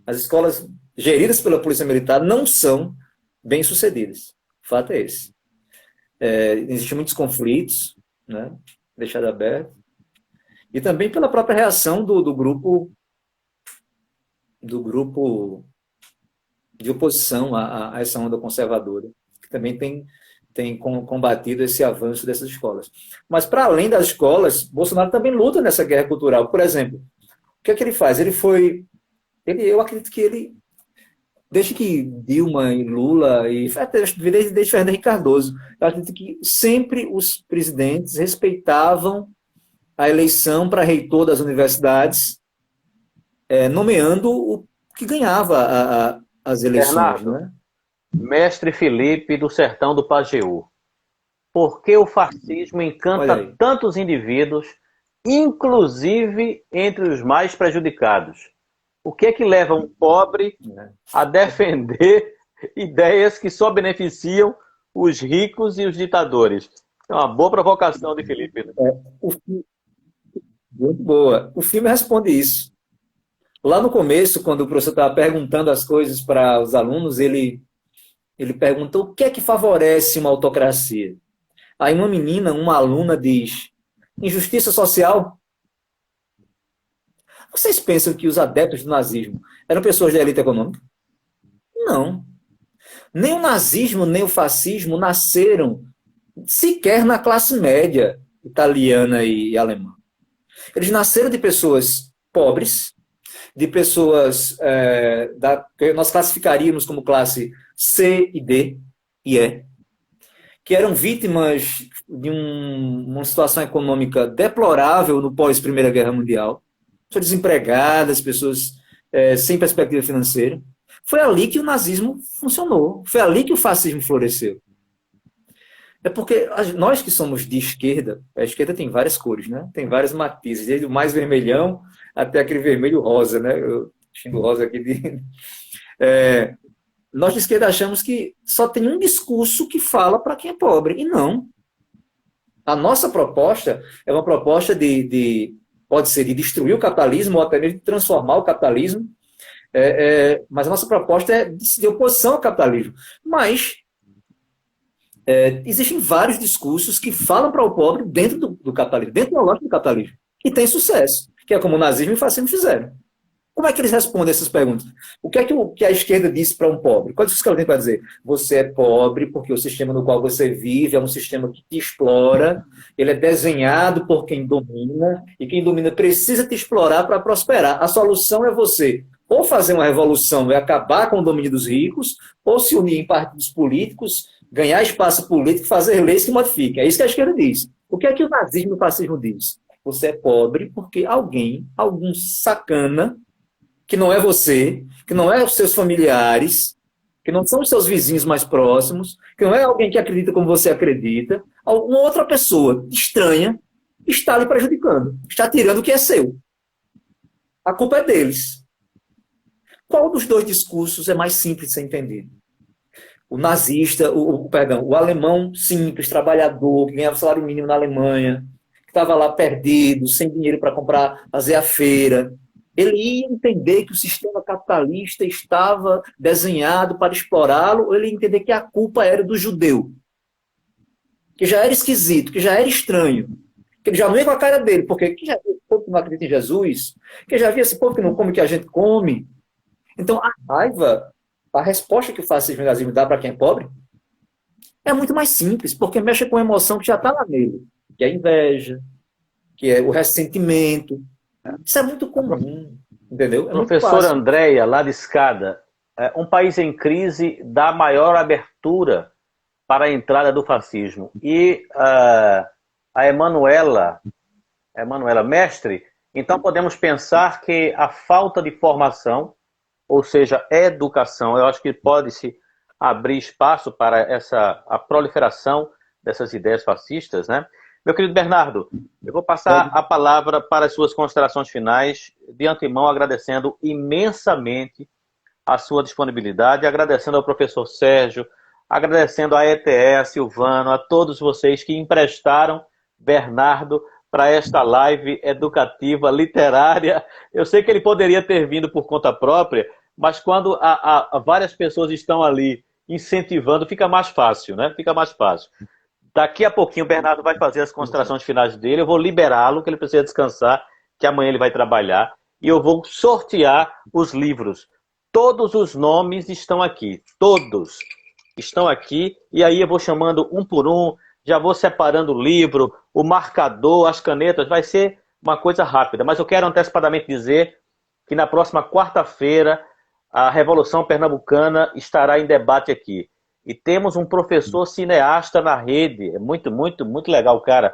As escolas geridas pela polícia militar não são bem-sucedidas. O fato é esse. Existem muitos conflitos, né, deixado aberto, e também pela própria reação do grupo de oposição a essa onda conservadora, que também tem combatido esse avanço dessas escolas. Mas, para além das escolas, Bolsonaro também luta nessa guerra cultural. Por exemplo, o que é que ele faz? Eu acredito que ele, desde que Dilma e Lula, e até desde Fernando Henrique Cardoso, eu acredito que sempre os presidentes respeitavam a eleição para reitor das universidades, nomeando o que ganhava as eleições. Bernardo, né? Mestre Felipe do Sertão do Pajeú, por que o fascismo encanta tantos indivíduos, inclusive entre os mais prejudicados? O que é que leva um pobre a defender ideias que só beneficiam os ricos e os ditadores? É uma boa provocação de Felipe. Muito boa. O filme responde isso. Lá no começo, quando o professor estava perguntando as coisas para os alunos, ele pergunta o que é que favorece uma autocracia. Aí uma aluna diz, injustiça social. Vocês pensam que os adeptos do nazismo eram pessoas da elite econômica? Não. Nem o nazismo, nem o fascismo nasceram sequer na classe média italiana e alemã. Eles nasceram de pessoas pobres, de pessoas que nós classificaríamos como classe C e D e E, que eram vítimas de uma situação econômica deplorável no pós-Primeira Guerra Mundial, pessoas desempregadas, pessoas sem perspectiva financeira. Foi ali que o nazismo funcionou, foi ali que o fascismo floresceu. É porque nós que somos de esquerda, a esquerda tem várias cores, né? Tem vários matizes, desde o mais vermelhão até aquele vermelho rosa, né? Eu xingo rosa aqui de... Nós de esquerda achamos que só tem um discurso que fala para quem é pobre, e não. A nossa proposta é uma proposta pode ser de destruir o capitalismo ou até mesmo de transformar o capitalismo, mas a nossa proposta é de oposição ao capitalismo. Mas existem vários discursos que falam para o pobre dentro do capitalismo, dentro da lógica do capitalismo, e tem sucesso, que é como o nazismo e o fascismo fizeram. Como é que eles respondem essas perguntas? O que é que a esquerda disse para um pobre? Qual é que tem para dizer? Você é pobre porque o sistema no qual você vive é um sistema que te explora, ele é desenhado por quem domina, e quem domina precisa te explorar para prosperar. A solução é você ou fazer uma revolução e acabar com o domínio dos ricos, ou se unir em partidos políticos, ganhar espaço político, fazer leis que modifiquem. É isso que a esquerda diz. O que é que o nazismo e o fascismo diz? Você é pobre porque algum sacana, que não é você, que não é os seus familiares, que não são os seus vizinhos mais próximos, que não é alguém que acredita como você acredita, alguma outra pessoa estranha está lhe prejudicando, está tirando o que é seu. A culpa é deles. Qual dos dois discursos é mais simples de ser entendido? O nazista, o alemão simples, trabalhador, que ganhava salário mínimo na Alemanha, que estava lá perdido, sem dinheiro para fazer a feira, ele ia entender que o sistema capitalista estava desenhado para explorá-lo, ou ele ia entender que a culpa era do judeu, que já era esquisito, que já era estranho, que ele já não ia com a cara dele, porque que já havia esse povo que não acredita em Jesus, que já havia esse povo que não come o que a gente come. Então, a raiva, a resposta que o fascismo e o nazismo dá para quem é pobre, é muito mais simples, porque mexe com a emoção que já está lá nele, que é a inveja, que é o ressentimento. Isso é muito comum, entendeu? Professora Andréia, lá de Escada, um país em crise dá maior abertura para a entrada do fascismo. E a Emanuela, mestre, então podemos pensar que a falta de formação, ou seja, educação, eu acho que pode-se abrir espaço para a proliferação dessas ideias fascistas, né? Meu querido Bernardo, eu vou passar a palavra para as suas considerações finais, de antemão agradecendo imensamente a sua disponibilidade, agradecendo ao professor Sérgio, agradecendo à ETE, a Silvano, a todos vocês que emprestaram Bernardo para esta live educativa, literária. Eu sei que ele poderia ter vindo por conta própria, mas quando várias pessoas estão ali incentivando, fica mais fácil, né? Fica mais fácil. Daqui a pouquinho o Bernardo vai fazer as considerações finais dele, eu vou liberá-lo, que ele precisa descansar, que amanhã ele vai trabalhar, e eu vou sortear os livros. Todos os nomes estão aqui, todos estão aqui, e aí eu vou chamando um por um, já vou separando o livro, o marcador, as canetas, vai ser uma coisa rápida, mas eu quero antecipadamente dizer que na próxima quarta-feira a Revolução Pernambucana estará em debate aqui. E temos um professor cineasta na rede, é muito, muito, muito legal, cara,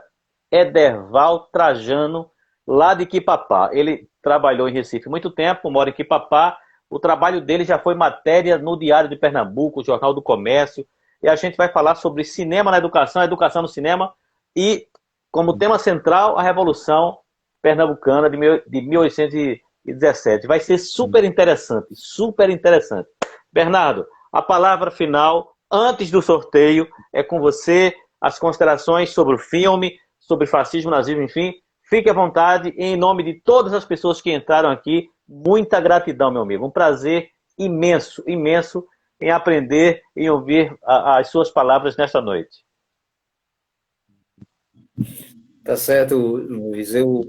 Ederval Trajano, lá de Quipapá. Ele trabalhou em Recife muito tempo, mora em Quipapá. O trabalho dele já foi matéria no Diário de Pernambuco, Jornal do Comércio, e a gente vai falar sobre cinema na educação, educação no cinema, e como tema central, a Revolução Pernambucana de 1817. Vai ser super interessante, super interessante. Bernardo, a palavra final, antes do sorteio, é com você, as considerações sobre o filme, sobre fascismo, nazismo, enfim. Fique à vontade, e em nome de todas as pessoas que entraram aqui, muita gratidão, meu amigo. Um prazer imenso, imenso em aprender, em ouvir as suas palavras nesta noite. Tá certo, Luiz. Eu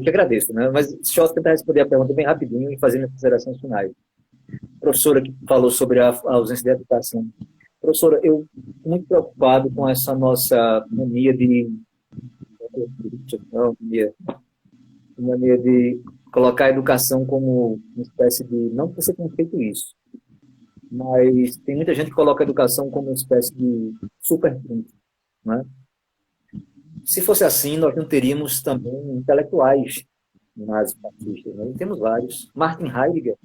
que agradeço, né? Mas deixa eu tentar responder a pergunta bem rapidinho e fazer minhas considerações finais. A professora que falou sobre a ausência de educação. Professora, eu estou muito preocupado com essa nossa mania de colocar a educação como uma espécie de... Não que você tenha feito isso, mas tem muita gente que coloca a educação como uma espécie de superpríncipe, né? Se fosse assim, nós não teríamos também intelectuais nazifascistas, né? E temos vários. Martin Heidegger,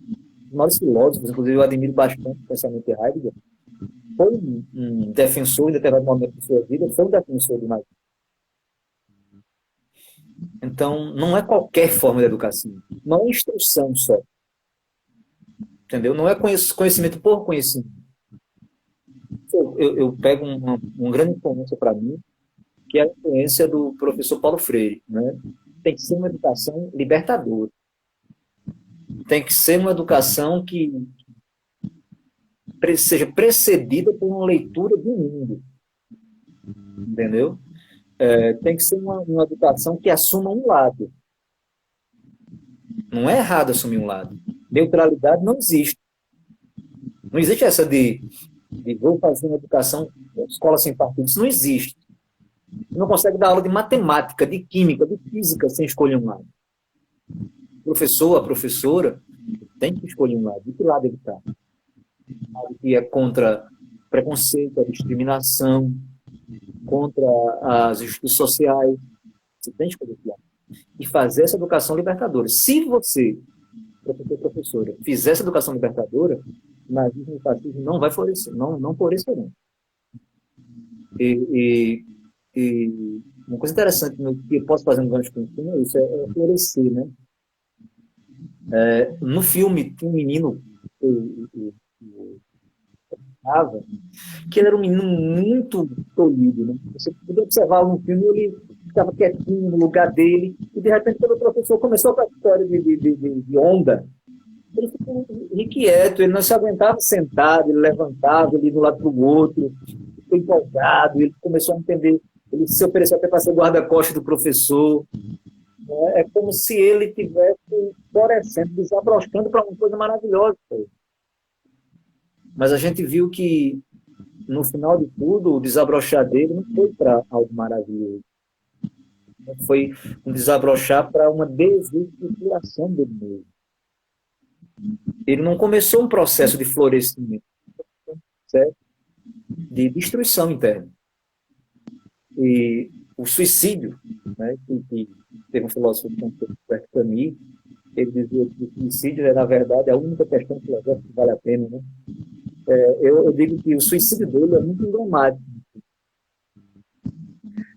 os maiores filósofos, inclusive eu admiro bastante o pensamento de Heidegger, foi um defensor, em determinado momento de sua vida, foi um defensor do nazismo. Então, não é qualquer forma de educação, não é instrução só, entendeu? Não é conhecimento por conhecimento. Eu pego uma grande influência para mim, que é a influência do professor Paulo Freire, né? Tem que ser uma educação libertadora. Tem que ser uma educação que seja precedida por uma leitura do mundo, entendeu? Tem que ser uma educação que assuma um lado. Não é errado assumir um lado. Neutralidade não existe. Não existe essa de vou fazer uma educação, escola sem partido. Isso não existe. Você não consegue dar aula de matemática, de química, de física sem escolher um lado. O professor, a professora, tem que escolher um lado. De que lado ele está? Algo que é contra preconceito, a discriminação, contra as injustiças sociais. Você tem que escolher esse lado. E fazer essa educação libertadora. Se você, professor, professora, fizer essa educação libertadora, o nazismo e o fascismo não vai florescer, não florescerão. E uma coisa interessante que eu posso fazer um gancho com o filme é isso, é florescer, né? No filme tem um menino que ele era um menino muito tolhido, né? Você podia observar no filme, ele ficava quietinho no lugar dele, e de repente quando o professor começou com a história de onda, ele ficou inquieto, ele não se aguentava sentado, ele levantava, ele ia de um lado para o outro, ficou empolgado, ele começou a entender, ele se ofereceu até para ser guarda-costas do professor. É como se ele estivesse florescendo, desabrochando para uma coisa maravilhosa. Mas a gente viu que, no final de tudo, o desabrochar dele não foi para algo maravilhoso. Foi um desabrochar para uma desestruturação dele mesmo. Ele não começou um processo de florescimento, certo? De destruição interna. E o suicídio, né, que teve um filósofo chamado Camus, ele dizia que o suicídio é, na verdade, a única questão filosófica que vale a pena, né? Eu digo que o suicídio dele é muito emblemático.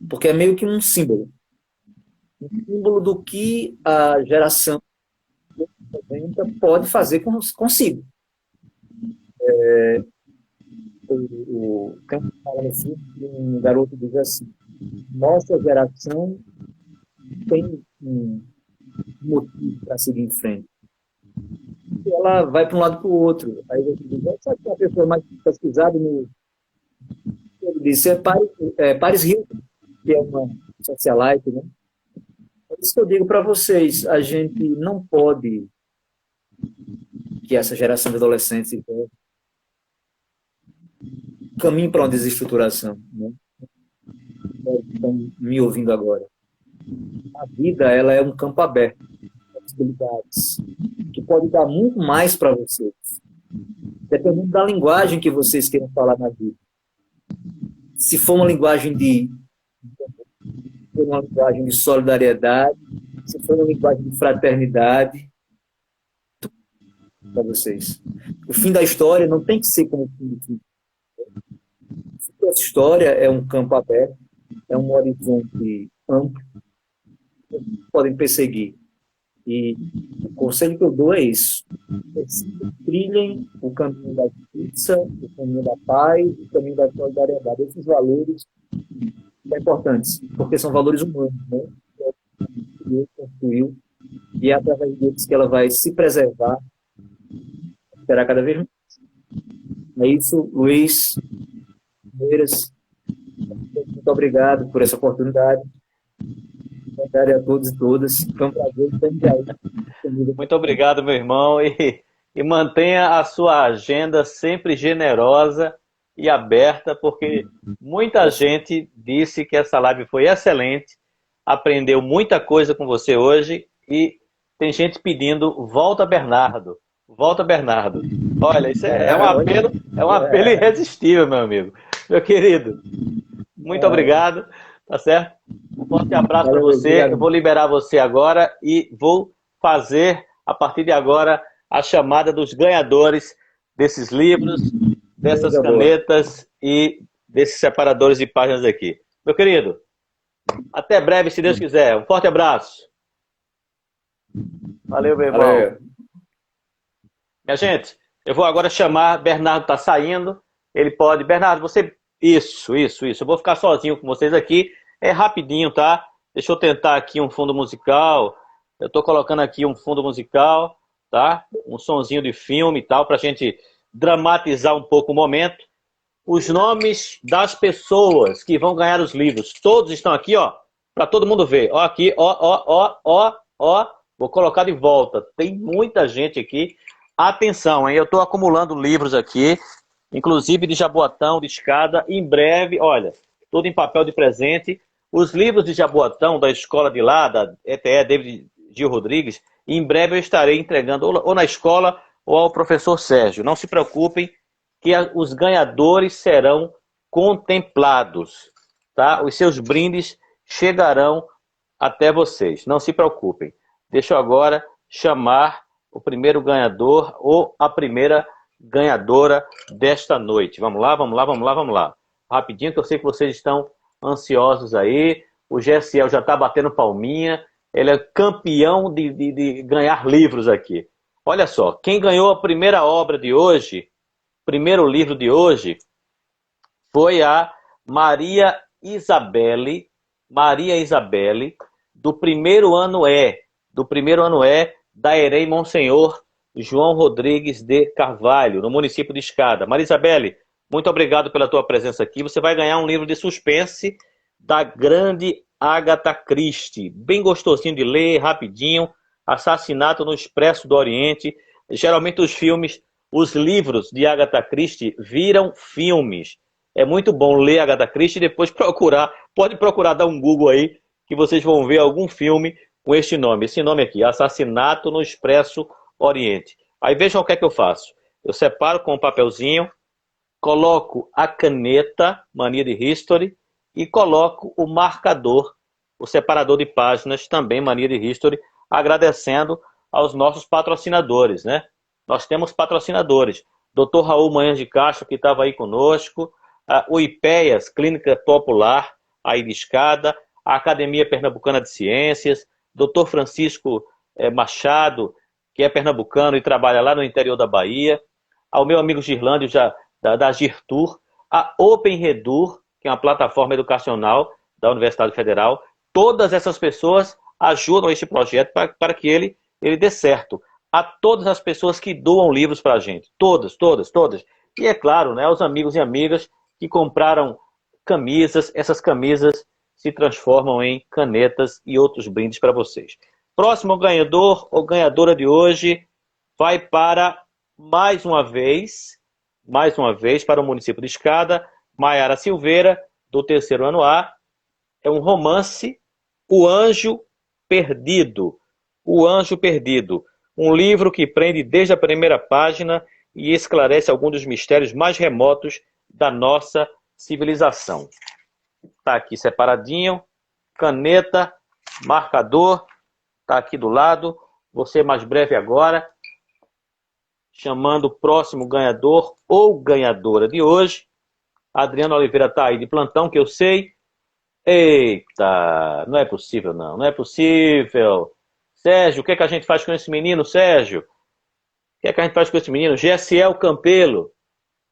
porque é meio que um símbolo do que a geração 90 pode fazer consigo. Tem uma fala no filme que um garoto diz assim: nossa geração tem um motivo para seguir em frente. E ela vai para um lado para o outro. Aí você diz: sabe que é a pessoa mais pesquisada no. Ele disse: Paris Hilton, que é uma socialite, né? É isso que eu digo para vocês: a gente não pode que essa geração de adolescentes caminhe para uma desestruturação, né? Estão me ouvindo agora. A vida, ela é um campo aberto de possibilidades que pode dar muito mais para vocês, dependendo da linguagem que vocês queiram falar na vida. Se for uma linguagem de solidariedade, se for uma linguagem de fraternidade, para vocês. O fim da história não tem que ser como o fim do fim. Essa história é um campo aberto, é um horizonte amplo, podem perseguir. E o conselho que eu dou é isso: trilhem o caminho da justiça, o caminho da paz, o caminho da solidariedade. Esses valores são importantes, porque são valores humanos, né? Que Deus construiu, e é através deles que ela vai se preservar, esperar cada vez mais. É isso, Luiz, Meiras. Muito obrigado por essa oportunidade. A todos e todas. Foi um prazer estar aí. Muito obrigado, meu irmão. E mantenha a sua agenda sempre generosa e aberta, porque muita gente disse que essa live foi excelente, aprendeu muita coisa com você hoje e tem gente pedindo: volta, Bernardo. Volta, Bernardo. Olha, isso é um apelo irresistível, meu amigo. Meu querido, muito obrigado, tá certo? Um forte abraço para você. Obrigado. Eu vou liberar você agora e vou fazer, a partir de agora, a chamada dos ganhadores desses livros, dessas canetas e desses separadores de páginas aqui. Meu querido, até breve, se Deus quiser. Um forte abraço. Valeu, meu irmão. Valeu. Minha gente, eu vou agora chamar. Bernardo está saindo. Ele pode. Bernardo, você. Isso. Eu vou ficar sozinho com vocês aqui. É rapidinho, tá? Deixa eu tentar aqui um fundo musical. Eu estou colocando aqui um fundo musical, tá? Um sonzinho de filme e tal, para a gente dramatizar um pouco o momento. Os nomes das pessoas que vão ganhar os livros, todos estão aqui, ó, para todo mundo ver. Ó, aqui, ó. Vou colocar de volta. Tem muita gente aqui. Atenção, hein? Eu estou acumulando livros aqui, inclusive de Jaboatão, de Escada. Em breve, olha, tudo em papel de presente. Os livros de Jaboatão, da escola de lá, da ETE David Gil Rodrigues, em breve eu estarei entregando ou na escola ou ao professor Sérgio. Não se preocupem que os ganhadores serão contemplados, tá? Os seus brindes chegarão até vocês. Não se preocupem. Deixa eu agora chamar o primeiro ganhador ou a primeira ganhadora desta noite. Vamos lá. Rapidinho, que eu sei que vocês estão ansiosos aí. O GSL já está batendo palminha. Ele é campeão de ganhar livros aqui. Olha só, quem ganhou a primeira obra de hoje, primeiro livro de hoje, foi a Maria Isabelle, do primeiro ano da EREI Monsenhor João Rodrigues de Carvalho, no município de Escada. Maria Isabelle, muito obrigado pela tua presença aqui. Você vai ganhar um livro de suspense da grande Agatha Christie. Bem gostosinho de ler, rapidinho. Assassinato no Expresso do Oriente. Geralmente os livros de Agatha Christie viram filmes. É muito bom ler Agatha Christie e depois pode procurar dar um Google aí, que vocês vão ver algum filme com este nome. Esse nome aqui, Assassinato no Expresso Oriente. Aí vejam o que é que eu faço. Eu separo com um papelzinho, coloco a caneta, Mania de History, e coloco o marcador, o separador de páginas, também Mania de History, agradecendo aos nossos patrocinadores, né? Nós temos patrocinadores. Dr. Raul Manhães de Castro, que estava aí conosco, o IPEAS, Clínica Popular, aí de Escada, a Academia Pernambucana de Ciências, Dr. Francisco Machado, que é pernambucano e trabalha lá no interior da Bahia, ao meu amigo Girlândio da Girtur, a Open Redur, que é uma plataforma educacional da Universidade Federal. Todas essas pessoas ajudam este projeto para que ele dê certo. A todas as pessoas que doam livros para a gente. Todas, todas, todas. E é claro, né, os amigos e amigas que compraram camisas. Essas camisas se transformam em canetas e outros brindes para vocês. Próximo ganhador ou ganhadora de hoje vai para, mais uma vez, para o município de Escada, Maiara Silveira, do terceiro ano A. É um romance, O Anjo Perdido. O Anjo Perdido. Um livro que prende desde a primeira página e esclarece alguns dos mistérios mais remotos da nossa civilização. Está aqui separadinho, caneta, marcador, está aqui do lado. Vou ser mais breve agora, chamando o próximo ganhador ou ganhadora de hoje. Adriano Oliveira está aí de plantão, que eu sei. Eita, não é possível não, não é possível. Sérgio, o que é que a gente faz com esse menino, Sérgio? O que é que a gente faz com esse menino? Gessiel Campelo.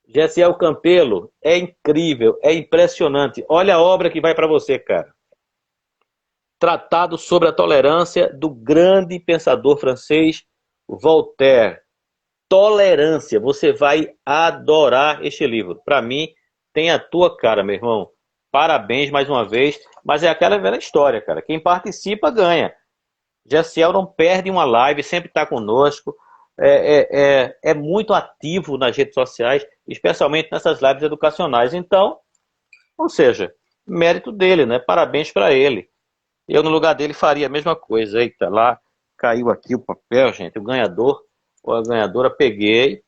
Gessiel Campelo, é incrível, é impressionante. Olha a obra que vai para você, cara. Tratado sobre a tolerância do grande pensador francês Voltaire. Tolerância, você vai adorar este livro. Para mim, tem a tua cara, meu irmão. Parabéns mais uma vez, mas é aquela velha história, cara. Quem participa ganha. Gessiel não perde uma live, sempre está conosco. É muito ativo nas redes sociais, especialmente nessas lives educacionais. Então, ou seja, mérito dele, né? Parabéns para ele. Eu, no lugar dele, faria a mesma coisa. Eita, lá caiu aqui o papel, gente. O ganhador ou a ganhadora, peguei.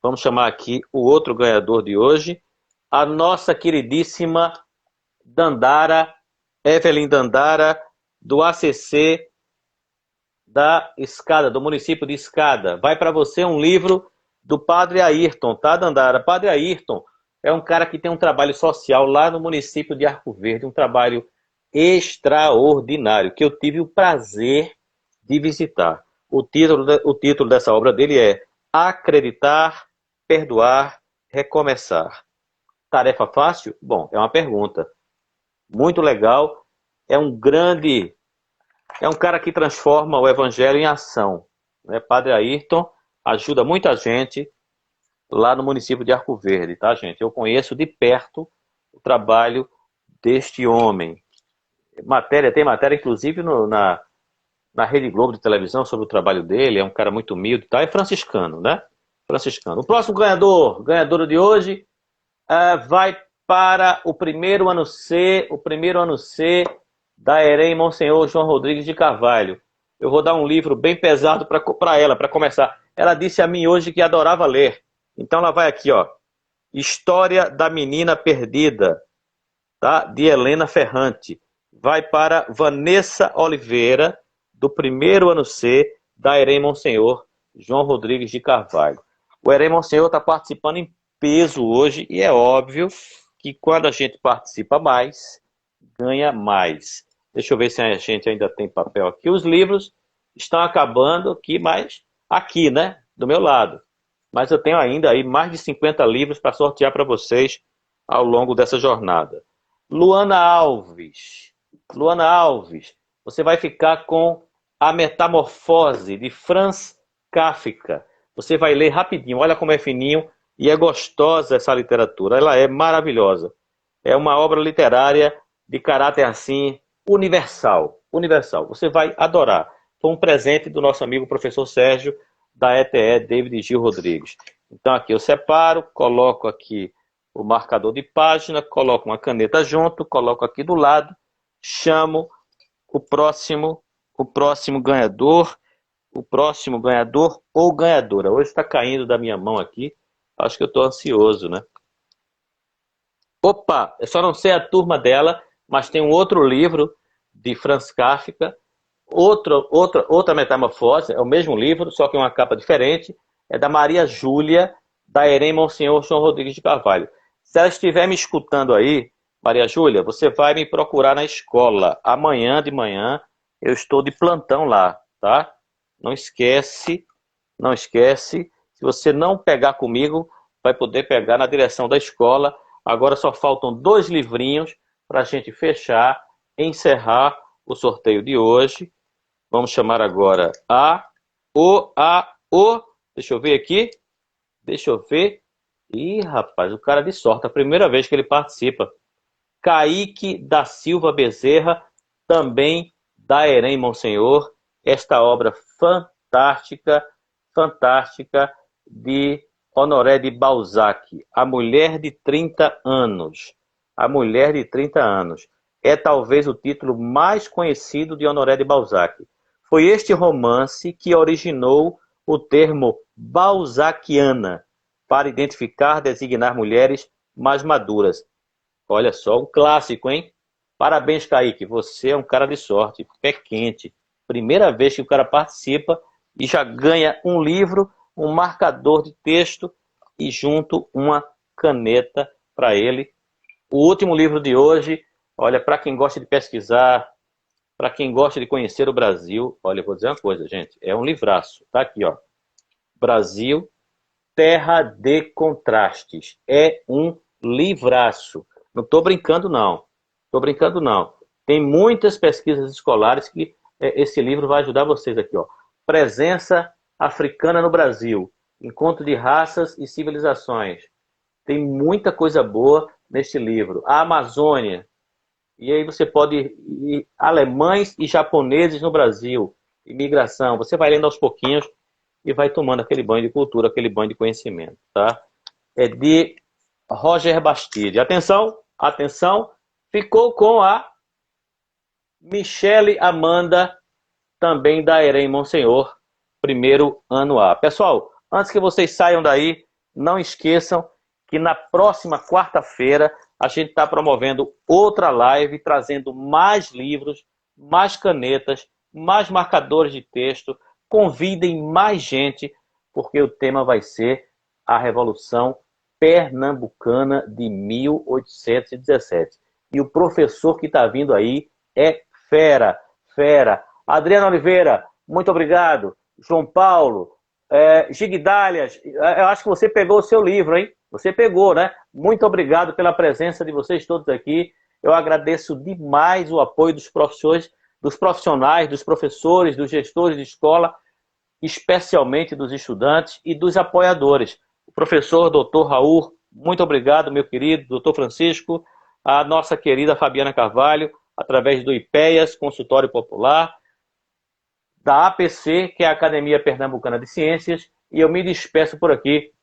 Vamos chamar aqui o outro ganhador de hoje. A nossa queridíssima Dandara, Evelyn Dandara, do ACC da Escada, do município de Escada. Vai para você um livro do Padre Ayrton, tá, Dandara? Padre Ayrton é um cara que tem um trabalho social lá no município de Arco Verde, um trabalho extraordinário, que eu tive o prazer de visitar. O título dessa obra dele é Acreditar, Perdoar, Recomeçar. Tarefa fácil? Bom, é uma pergunta. Muito legal. É um cara que transforma o evangelho em ação. Né? Padre Ayrton ajuda muita gente lá no município de Arco Verde, tá, gente? Eu conheço de perto o trabalho deste homem. Tem matéria, inclusive, na Rede Globo de televisão sobre o trabalho dele. É um cara muito humilde, tá? É franciscano, né? Franciscano. O próximo ganhadora de hoje, vai para o primeiro ano C da EREM Monsenhor João Rodrigues de Carvalho. Eu vou dar um livro bem pesado para ela, para começar. Ela disse a mim hoje que adorava ler. Então ela vai aqui, ó. História da Menina Perdida, tá? De Helena Ferrante. Vai para Vanessa Oliveira, do primeiro ano C da EREM Monsenhor João Rodrigues de Carvalho. O EREM Monsenhor está participando em peso hoje e é óbvio que quando a gente participa mais, ganha mais. Deixa eu ver se a gente ainda tem papel aqui. Os livros estão acabando aqui, mas aqui, né? Do meu lado. Mas eu tenho ainda aí mais de 50 livros para sortear para vocês ao longo dessa jornada. Luana Alves, você vai ficar com A Metamorfose, de Franz Kafka. Você vai ler rapidinho, olha como é fininho e é gostosa essa literatura. Ela é maravilhosa. É uma obra literária de caráter assim, universal. Você vai adorar. Foi um presente do nosso amigo professor Sérgio, da ETE, David Gil Rodrigues. Então aqui eu separo, coloco aqui o marcador de página, coloco uma caneta junto, coloco aqui do lado, chamo o próximo ganhador ou ganhadora. Hoje está caindo da minha mão aqui, acho que eu estou ansioso, né? Opa, eu só não sei a turma dela, mas tem um outro livro de Franz Kafka, outra metamorfose, é o mesmo livro, só que uma capa diferente, é da Maria Júlia, da EREM Monsenhor João Rodrigues de Carvalho. Se ela estiver me escutando aí, Maria Júlia, você vai me procurar na escola. Amanhã de manhã eu estou de plantão lá, tá? Não esquece, não esquece. Se você não pegar comigo, vai poder pegar na direção da escola. Agora só faltam 2 livrinhos para a gente fechar, encerrar o sorteio de hoje. Vamos chamar agora o. Deixa eu ver aqui. Deixa eu ver. Ih, rapaz, o cara de sorte. A primeira vez que ele participa. Kaique da Silva Bezerra, também da Erém Monsenhor. Esta obra fantástica, fantástica, de Honoré de Balzac. A Mulher de 30 Anos. A Mulher de 30 Anos. É talvez o título mais conhecido de Honoré de Balzac. Foi este romance que originou o termo balzaquiana para identificar, designar mulheres mais maduras. Olha só, um clássico, hein? Parabéns, Kaique. Você é um cara de sorte, pé quente. Primeira vez que o cara participa e já ganha um livro, um marcador de texto e junto uma caneta para ele. O último livro de hoje, olha, para quem gosta de pesquisar, para quem gosta de conhecer o Brasil, olha, eu vou dizer uma coisa, gente, é um livraço. Tá aqui, ó. Brasil, Terra de Contrastes. É um livraço. Não estou brincando, não. Estou brincando, não. Tem muitas pesquisas escolares que esse livro vai ajudar vocês aqui, ó. Presença africana no Brasil. Encontro de raças e civilizações. Tem muita coisa boa neste livro. A Amazônia. E aí você pode ir alemães e japoneses no Brasil. Imigração. Você vai lendo aos pouquinhos e vai tomando aquele banho de cultura, aquele banho de conhecimento, tá? É de Roger Bastide. Atenção, atenção, ficou com a Michele Amanda, também da Erém Monsenhor, primeiro ano A. Pessoal, antes que vocês saiam daí, não esqueçam que na próxima quarta-feira a gente está promovendo outra live, trazendo mais livros, mais canetas, mais marcadores de texto. Convidem mais gente, porque o tema vai ser a Revolução Pernambucana de 1817. E o professor que está vindo aí é fera, fera. Adriano Oliveira, muito obrigado. João Paulo, Gigdálias, eu acho que você pegou o seu livro, hein? Você pegou, né? Muito obrigado pela presença de vocês todos aqui. Eu agradeço demais o apoio dos professores, dos professores, dos gestores de escola, especialmente dos estudantes e dos apoiadores. O professor Dr. Raul, muito obrigado, meu querido, Dr. Francisco, a nossa querida Fabiana Carvalho, através do IPEAS, Consultório Popular, da APC, que é a Academia Pernambucana de Ciências, e eu me despeço por aqui,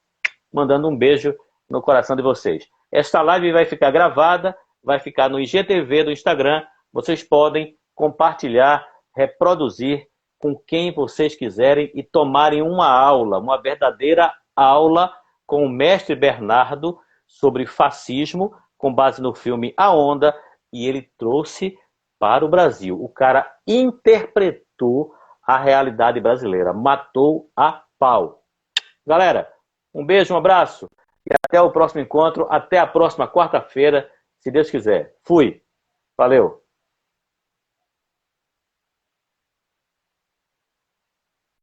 mandando um beijo no coração de vocês. Esta live vai ficar gravada, vai ficar no IGTV do Instagram, vocês podem compartilhar, reproduzir com quem vocês quiserem e tomarem uma aula, uma verdadeira aula com o mestre Bernardo sobre fascismo, com base no filme A Onda, e ele trouxe para o Brasil. O cara interpretou a realidade brasileira, matou a pau. Galera, um beijo, um abraço e até o próximo encontro, até a próxima quarta-feira, se Deus quiser. Fui. Valeu.